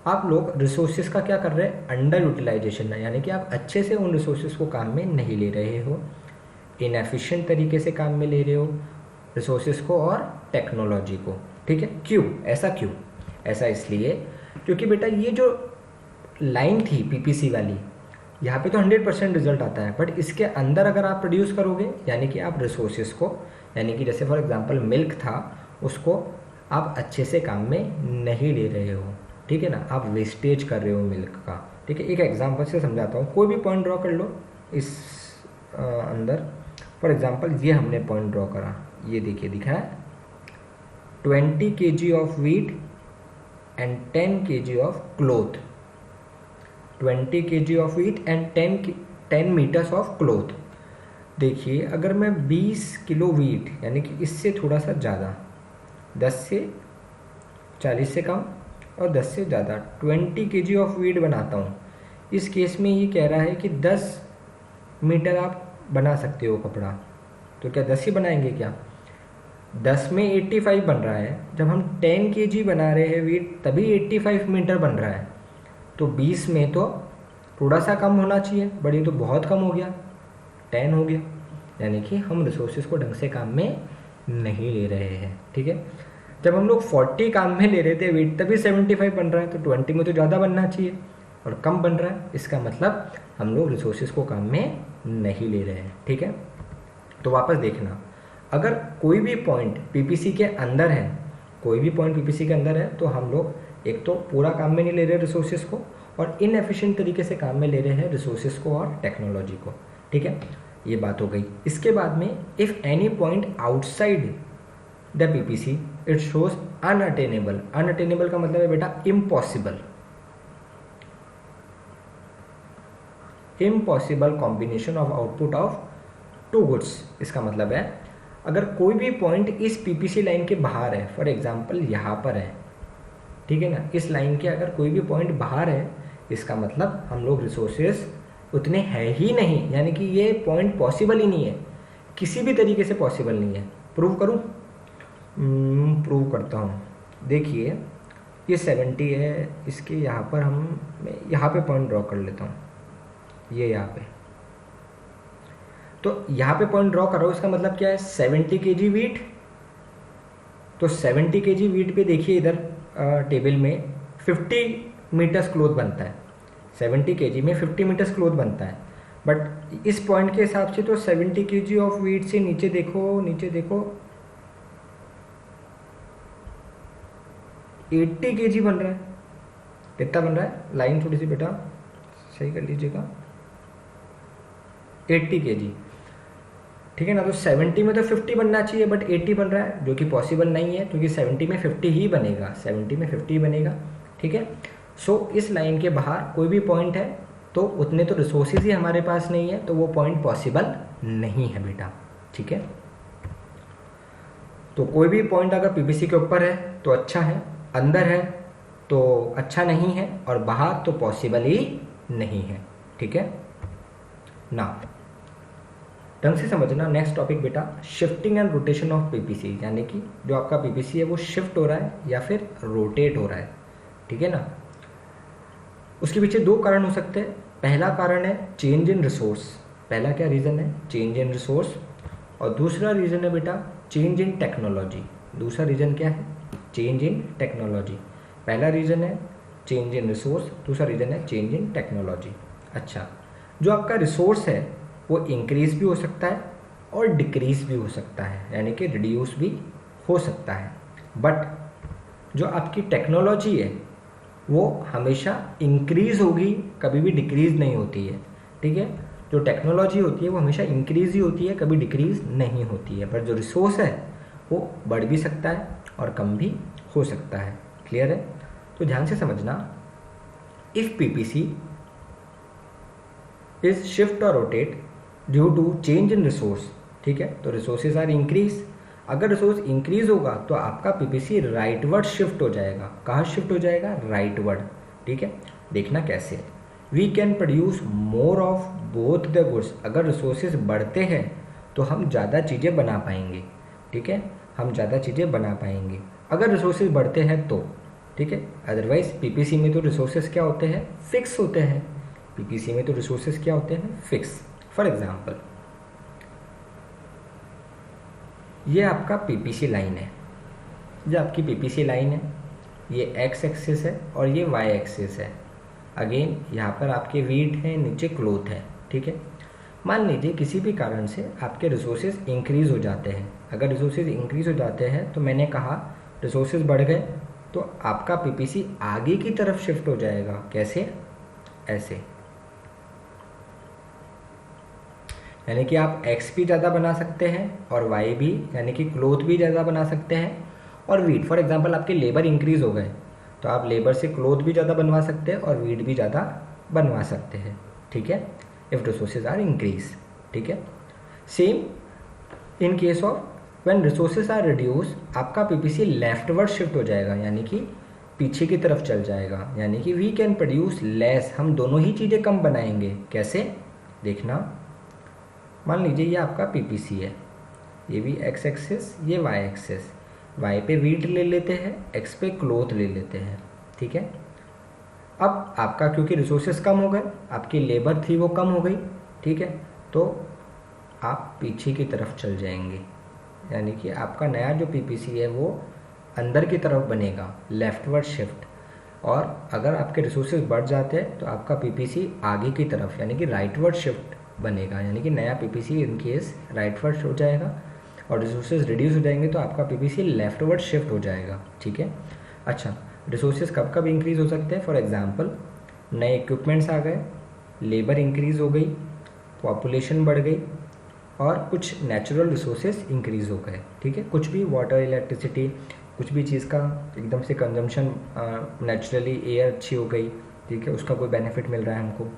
A: आप लोग रिसोर्सेज का क्या कर रहे हैं, अंडर यूटिलाइजेशन है, यानी कि आप अच्छे से उन रिसोर्सेज को काम में नहीं ले रहे हो, इनएफिशिएंट तरीके से काम में ले रहे हो रिसोर्सेज को और टेक्नोलॉजी को, ठीक है। क्यों ऐसा, क्यों ऐसा, इसलिए क्योंकि बेटा ये जो लाइन थी पीपीसी वाली, यहाँ पे तो 100% रिजल्ट आता है, बट इसके अंदर अगर आप प्रोड्यूस करोगे यानी कि आप रिसोर्सेज को, यानी कि जैसे फॉर एग्जांपल मिल्क था, उसको आप अच्छे से काम में नहीं ले रहे हो, ठीक है ना, आप वेस्टेज कर रहे हो मिल्क का, ठीक है। एक एग्जांपल से समझाता हूँ, कोई भी पॉइंट ड्रॉ कर लो इस अंदर, फॉर एग्जांपल ये हमने पॉइंट ड्रॉ करा, ये देखिए दिखा है 20 kg of wheat and 10 kg of cloth, 20 kg of wheat and 10 metres of cloth. देखिए अगर मैं 20 किलो वीट यानी कि इससे थोड़ा सा ज़्यादा, 10 से 40 से कम और 10 से ज़्यादा 20 kg ऑफ वीट बनाता हूँ, इस केस में ये कह रहा है कि 10 मीटर आप बना सकते हो कपड़ा, तो क्या 10 ही बनाएंगे क्या, 10 में 85 बन रहा है, जब हम 10 kg बना रहे हैं वीट तभी 85 मीटर बन रहा है, तो 20 में तो थोड़ा सा कम होना चाहिए, बट ये तो बहुत कम हो गया, 10 हो गया, यानी कि हम रिसोर्सेज को ढंग से काम में नहीं ले रहे हैं, ठीक है। जब हम लोग 40 काम में ले रहे थे वीट तभी 75 बन रहा है, तो 20 में तो ज़्यादा बनना चाहिए और कम बन रहा है, इसका मतलब हम लोग रिसोर्सेज को काम में नहीं ले रहे हैं, ठीक है। तो वापस देखना, अगर कोई भी पॉइंट पीपीसी के अंदर है, कोई भी पॉइंट पीपीसी के अंदर है, तो हम लोग एक तो पूरा काम में नहीं ले रहे रिसोर्सेज को और इनएफिशिएंट तरीके से काम में ले रहे हैं रिसोर्सेज को और टेक्नोलॉजी को, ठीक है। ये बात हो गई। इसके बाद में if any point outside the PPC it shows unattainable, unattainable का मतलब है बेटा impossible, impossible combination of output of two goods. इसका मतलब है अगर कोई भी पॉइंट इस पीपीसी लाइन के बाहर है, फॉर एग्जांपल यहाँ पर है, ठीक है ना, इस लाइन के अगर कोई भी पॉइंट बाहर है, इसका मतलब हम लोग रिसोर्सेज उतने है ही नहीं, यानी कि ये पॉइंट पॉसिबल ही नहीं है, किसी भी तरीके से पॉसिबल नहीं है। प्रूव करूँ? प्रूव करता हूँ। देखिए ये 70 है, इसके यहाँ पर मैं यहाँ पे पॉइंट ड्रॉ कर लेता हूँ, ये यहाँ पे, तो यहाँ पे पॉइंट ड्रॉ कर रहा हूँ, इसका मतलब क्या है 70 kg वीट, तो 70 kg वीट पे देखिए इधर टेबल में 50 मीटर्स क्लोथ बनता है, 70 kg में 50 मीटर्स क्लोथ बनता है, बट इस पॉइंट के हिसाब से तो 70 kg ऑफ वीट से नीचे देखो, नीचे देखो 80 kg बन रहा है। कितना बन रहा है, लाइन थोड़ी सी बेटा सही कर लीजिएगा, 80 kg, ठीक है ना। तो 70 में तो 50 बनना चाहिए बट 80 बन रहा है, जो कि पॉसिबल नहीं है, क्योंकि 70 में 50 ही बनेगा, 70 में 50 ही बनेगा, ठीक है। सो इस लाइन के बाहर कोई भी पॉइंट है तो उतने तो रिसोर्सेज ही हमारे पास नहीं है, तो वो पॉइंट पॉसिबल नहीं है बेटा, ठीक है। तो कोई भी पॉइंट अगर पीपीसी के ऊपर है तो अच्छा है, अंदर है तो अच्छा नहीं है, और बाहर तो पॉसिबल ही नहीं है, ठीक है ना। ढंग से समझना। नेक्स्ट टॉपिक बेटा shifting and rotation of PPC, यानी कि जो आपका पीपीसी है वो शिफ्ट हो रहा है या फिर रोटेट हो रहा है, ठीक है ना। उसके पीछे दो कारण हो सकते हैं। पहला कारण है चेंज इन रिसोर्स, पहला क्या रीज़न है, चेंज इन रिसोर्स, और दूसरा रीज़न है बेटा चेंज इन टेक्नोलॉजी। दूसरा रीज़न क्या है, चेंज इन टेक्नोलॉजी। पहला रीज़न है चेंज इन रिसोर्स, दूसरा रीज़न है चेंज इन टेक्नोलॉजी। अच्छा, जो आपका रिसोर्स है वो इंक्रीज भी हो सकता है और डिक्रीज भी हो सकता है, यानी कि रिड्यूस भी हो सकता है, बट जो आपकी टेक्नोलॉजी है वो हमेशा इंक्रीज होगी, कभी भी डिक्रीज नहीं होती है, ठीक है। जो टेक्नोलॉजी होती है वो हमेशा इंक्रीज ही होती है, कभी डिक्रीज नहीं होती है। पर जो रिसोर्स है वो बढ़ भी सकता है और कम भी हो सकता है। क्लियर है? तो ध्यान से समझना, इफ पीपीसी इज शिफ्ट और rotate due to change in resource, ठीक है, तो रिसोर्सेज आर इंक्रीज। अगर रिसोर्स इंक्रीज होगा तो आपका पीपीसी राइटवर्ड शिफ्ट हो जाएगा। कहाँ शिफ्ट हो जाएगा? राइटवर्ड, ठीक है। देखना कैसे, we can produce more of both the goods. अगर रिसोर्सेज बढ़ते हैं तो हम ज़्यादा चीज़ें बना पाएंगे, ठीक है, हम ज़्यादा चीज़ें बना पाएंगे अगर रिसोर्सेज बढ़ते हैं तो, ठीक है। अदरवाइज पीपीसी में तो रिसोर्सेज क्या होते हैं? फिक्स होते हैं। पीपीसी में तो रिसोर्सेज क्या होते हैं? फिक्स। फॉर एग्जाम्पल, ये आपका पीपीसी लाइन है, ये आपकी पीपीसी लाइन है, ये एक्स एक्सिस है और ये वाई एक्सिस है। अगेन यहाँ पर आपके वीट है, नीचे क्लोथ है, ठीक है। मान लीजिए किसी भी कारण से आपके रिसोर्सेज इंक्रीज हो जाते हैं। अगर रिसोर्सेज इंक्रीज हो जाते हैं तो मैंने कहा रिसोर्सेज बढ़ गए तो आपका पीपीसी आगे की तरफ शिफ्ट हो जाएगा। कैसे? ऐसे, यानी कि आप एक्स भी ज़्यादा बना सकते हैं और वाई भी, यानी कि क्लोथ भी ज़्यादा बना सकते हैं और वीट। फॉर एग्जांपल आपके लेबर इंक्रीज हो गए तो आप लेबर से क्लोथ भी ज़्यादा बनवा सकते हैं और वीट भी ज़्यादा बनवा सकते हैं, ठीक है, इफ़ रिसोर्सेज आर इंक्रीज, ठीक है। Same in case of when resources are reduce, आपका पीपीसी लेफ्टवर्ड शिफ्ट हो जाएगा, यानी कि पीछे की तरफ चल जाएगा। यानी कि वी कैन प्रोड्यूस लेस, हम दोनों ही चीज़ें कम बनाएंगे। कैसे? देखना, मान लीजिए ये आपका पीपीसी है, ये भी एक्स एक्सिस, ये वाई एक्सिस। वाई पे वीट ले लेते हैं, एक्स पे क्लोथ ले लेते हैं, ठीक है। अब आपका क्योंकि रिसोर्सेज कम हो गए, आपकी लेबर थी वो कम हो गई, ठीक है, तो आप पीछे की तरफ चल जाएंगे। यानी कि आपका नया जो पीपीसी है वो अंदर की तरफ बनेगा, लेफ्टवर्ड शिफ्ट। और अगर आपके रिसोर्सेज बढ़ जाते हैं तो आपका पीपीसी आगे की तरफ, यानी कि राइटवर्ड शिफ्ट बनेगा। यानी कि नया पीपीसी इन केस राइटवर्ड हो जाएगा और रिसोर्सेज रिड्यूस हो जाएंगे तो आपका पीपीसी लेफ्टवर्ड शिफ्ट हो जाएगा, ठीक है। अच्छा, रिसोर्सेज कब कब इंक्रीज हो सकते हैं? फॉर एग्जांपल, नए इक्विपमेंट्स आ गए, लेबर इंक्रीज हो गई, पॉपुलेशन बढ़ गई और कुछ नेचुरल रिसोर्सेज इंक्रीज हो गए, ठीक है। कुछ भी, वाटर, इलेक्ट्रिसिटी, कुछ भी चीज़ का एकदम से कंजम्पशन, नेचुरली एयर अच्छी हो गई, ठीक है, उसका कोई बेनिफिट मिल रहा है हमको,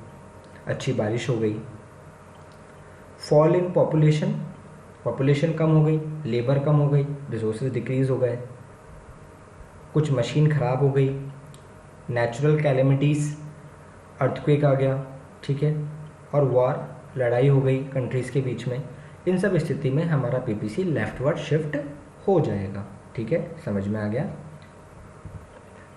A: अच्छी बारिश हो गई। फॉल इन पॉपुलेशन, पॉपुलेशन कम हो गई, लेबर कम हो गई, रिसोर्सेज डिक्रीज हो गए। कुछ मशीन ख़राब हो गई, नेचुरल कैलेमिटीज़, अर्थक्वेक आ गया, ठीक है, और वॉर, लड़ाई हो गई कंट्रीज़ के बीच में। इन सब स्थिति में हमारा पीपीसी लेफ्टवर्ड शिफ्ट हो जाएगा, ठीक है, समझ में आ गया।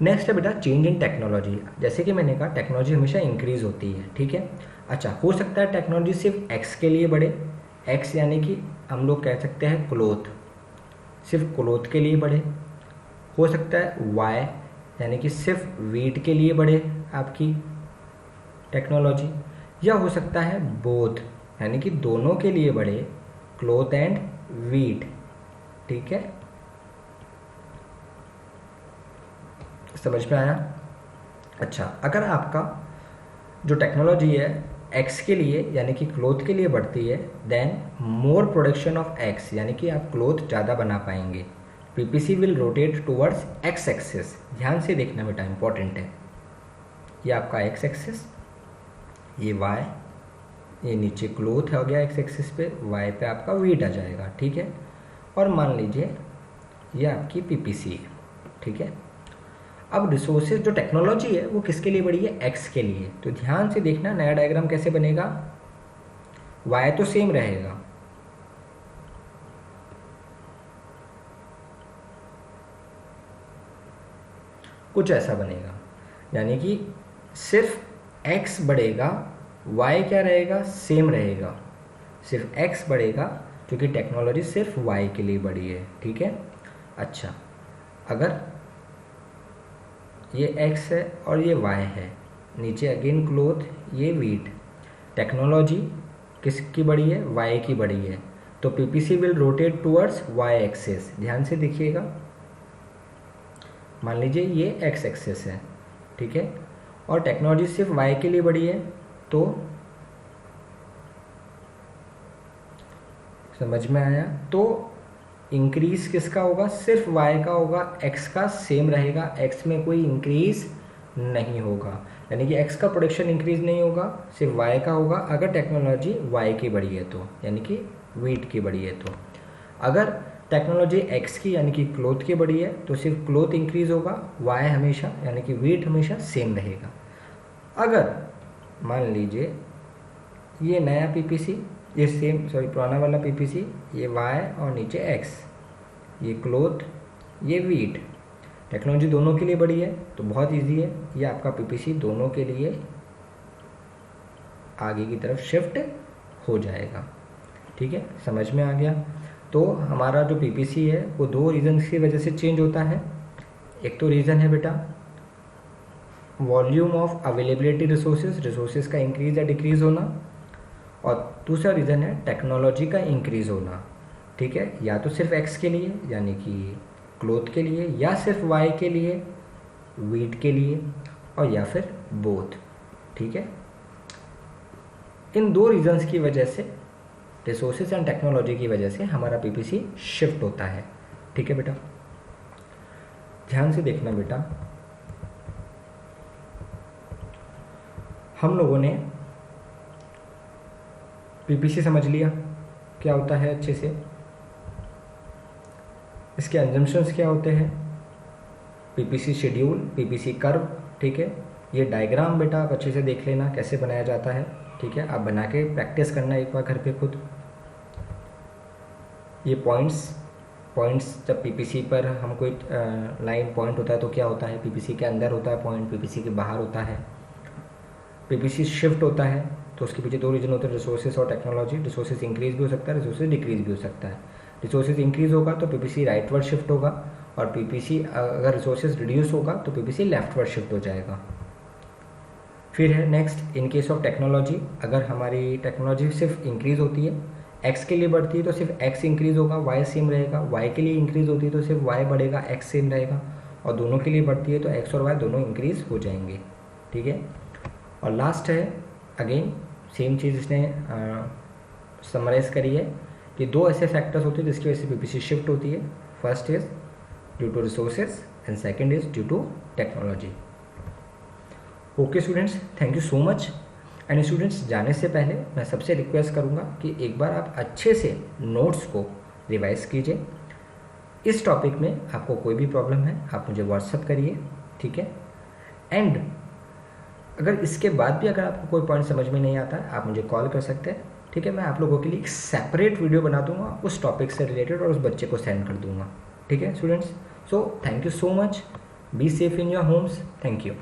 A: नेक्स्ट है बेटा चेंज इन टेक्नोलॉजी। जैसे कि मैंने कहा टेक्नोलॉजी हमेशा इंक्रीज होती है, ठीक है। अच्छा, हो सकता है टेक्नोलॉजी सिर्फ एक्स के लिए बढ़े, एक्स यानी कि हम लोग कह सकते हैं क्लोथ, सिर्फ क्लोथ के लिए बढ़े। हो सकता है वाई यानी कि सिर्फ वीट के लिए बढ़े आपकी टेक्नोलॉजी, या हो सकता है बोथ यानी कि दोनों के लिए बढ़े, क्लोथ एंड वीट, ठीक है, समझ में आया। अच्छा, अगर आपका जो टेक्नोलॉजी है एक्स के लिए यानी कि क्लोथ के लिए बढ़ती है, then more production of X यानी कि आप क्लोथ ज़्यादा बना पाएंगे। PPC will rotate towards X axis. ध्यान से देखना बेटा, इंपॉर्टेंट है। ये आपका एक्स एक्सिस, ये वाई, ये नीचे क्लोथ हो गया एक्स एक्सिस पे, वाई पे आपका वीट आ जाएगा, ठीक है। और मान लीजिए ये आपकी पीपीसी है, ठीक है। अब रिसोर्सेज जो टेक्नोलॉजी है वो किसके लिए बढ़ी है? एक्स के लिए। तो ध्यान से देखना नया डायग्राम कैसे बनेगा। वाई तो सेम रहेगा, कुछ ऐसा बनेगा, यानी कि सिर्फ एक्स बढ़ेगा, वाई क्या रहेगा? सेम रहेगा। सिर्फ एक्स बढ़ेगा क्योंकि टेक्नोलॉजी सिर्फ वाई के लिए बढ़ी है, ठीक है। अच्छा, अगर ये एक्स है और ये वाई है, नीचे अगेन क्लोथ, ये वीट, टेक्नोलॉजी किसकी बढ़ी है? वाई की बढ़ी है। तो PPC will rotate towards Y axis. ध्यान से देखिएगा, मान लीजिए ये एक्स एक्सिस है, ठीक है, और टेक्नोलॉजी सिर्फ वाई के लिए बढ़ी है, तो समझ में आया, तो इंक्रीज किसका होगा, सिर्फ वाई का होगा, एक्स का सेम रहेगा, एक्स में कोई इंक्रीज नहीं होगा, यानी कि एक्स का प्रोडक्शन इंक्रीज नहीं होगा, सिर्फ वाई का होगा अगर टेक्नोलॉजी वाई की बढ़ी है तो, यानी कि वीट की बढ़ी है तो। अगर टेक्नोलॉजी एक्स की यानी कि क्लोथ की बढ़ी है तो सिर्फ क्लोथ इंक्रीज होगा, वाई हमेशा यानी कि वीट हमेशा सेम रहेगा। अगर मान लीजिए ये नया पीपीसी, ये सेम पुराना वाला पीपीसी, ये वाई और नीचे एक्स, ये क्लोथ, ये वीट, टेक्नोलॉजी दोनों के लिए बढ़ी है तो बहुत इजी है, ये आपका पीपीसी दोनों के लिए आगे की तरफ शिफ्ट हो जाएगा। ठीक है, समझ में आ गया। तो हमारा जो पीपीसी है वो दो रीजन्स की वजह से चेंज होता है। एक तो रीज़न है बेटा वॉल्यूम ऑफ अवेलेबिलिटी रिसोर्सेज का इंक्रीज या डिक्रीज होना, और दूसरा रीज़न है टेक्नोलॉजी का इंक्रीज होना। ठीक है, या तो सिर्फ एक्स के लिए यानी कि क्लोथ के लिए, या सिर्फ वाई के लिए वीट के लिए, और या फिर बोथ। ठीक है, इन दो रीजंस की वजह से, रिसोर्सेज एंड टेक्नोलॉजी की वजह से हमारा पीपीसी शिफ्ट होता है। ठीक है बेटा, ध्यान से देखना बेटा, हम लोगों ने पीपीसी समझ लिया क्या होता है अच्छे से, इसके अजम्पशंस क्या होते हैं, पीपीसी शेड्यूल, पीपीसी कर्व। ठीक है, ये डायग्राम बेटा आप अच्छे से देख लेना कैसे बनाया जाता है। ठीक है, आप बना के प्रैक्टिस करना एक बार घर पे खुद। ये पॉइंट्स जब पीपीसी पर हम कोई लाइन पॉइंट होता है तो क्या होता है, पीपीसी के अंदर होता है पॉइंट, पीपीसी के बाहर होता है। पीपीसी शिफ्ट होता है तो उसके पीछे दो रीजन होते हैं, रिसोर्सेज और टेक्नोलॉजी। रिसोर्सेज इंक्रीज भी हो सकता है, रिसोर्सेज डिक्रीज भी हो सकता है। रिसोर्सेज इंक्रीज होगा तो पीपीसी राइटवर्ड शिफ्ट होगा, और पीपीसी अगर रिसोर्सेज रिड्यूस होगा तो पीपीसी लेफ्टवर्ड शिफ्ट हो जाएगा। फिर है next, in case of technology, अगर हमारी टेक्नोलॉजी सिर्फ इंक्रीज होती है, एक्स के लिए बढ़ती है तो सिर्फ एक्स इंक्रीज होगा, वाई सेम रहेगा, वाई के लिए इंक्रीज होती है तो सिर्फ वाई बढ़ेगा, एक्स सेम रहेगा, और दोनों के लिए बढ़ती है तो एक्स और वाई दोनों इंक्रीज हो जाएंगे। ठीक है, और लास्ट है अगेन सेम चीज़ इसने समराइज करी है कि दो ऐसे फैक्टर्स होते हैं जिसकी वजह से पीपीसी शिफ्ट होती है। First is due to resources and second is due to technology. Okay students, thank you so much. And students, जाने से पहले मैं सबसे रिक्वेस्ट करूंगा कि एक बार आप अच्छे से नोट्स को रिवाइज कीजिए। इस टॉपिक में आपको कोई भी प्रॉब्लम है आप मुझे व्हाट्सअप करिए। ठीक है, एंड अगर इसके बाद भी अगर आपको कोई पॉइंट समझ में नहीं आता है आप मुझे कॉल कर सकते हैं। ठीक है, मैं आप लोगों के लिए एक सेपरेट वीडियो बना दूंगा उस टॉपिक से रिलेटेड और उस बच्चे को सेंड कर दूंगा। ठीक है students, so thank you so much, be safe in your homes, thank you.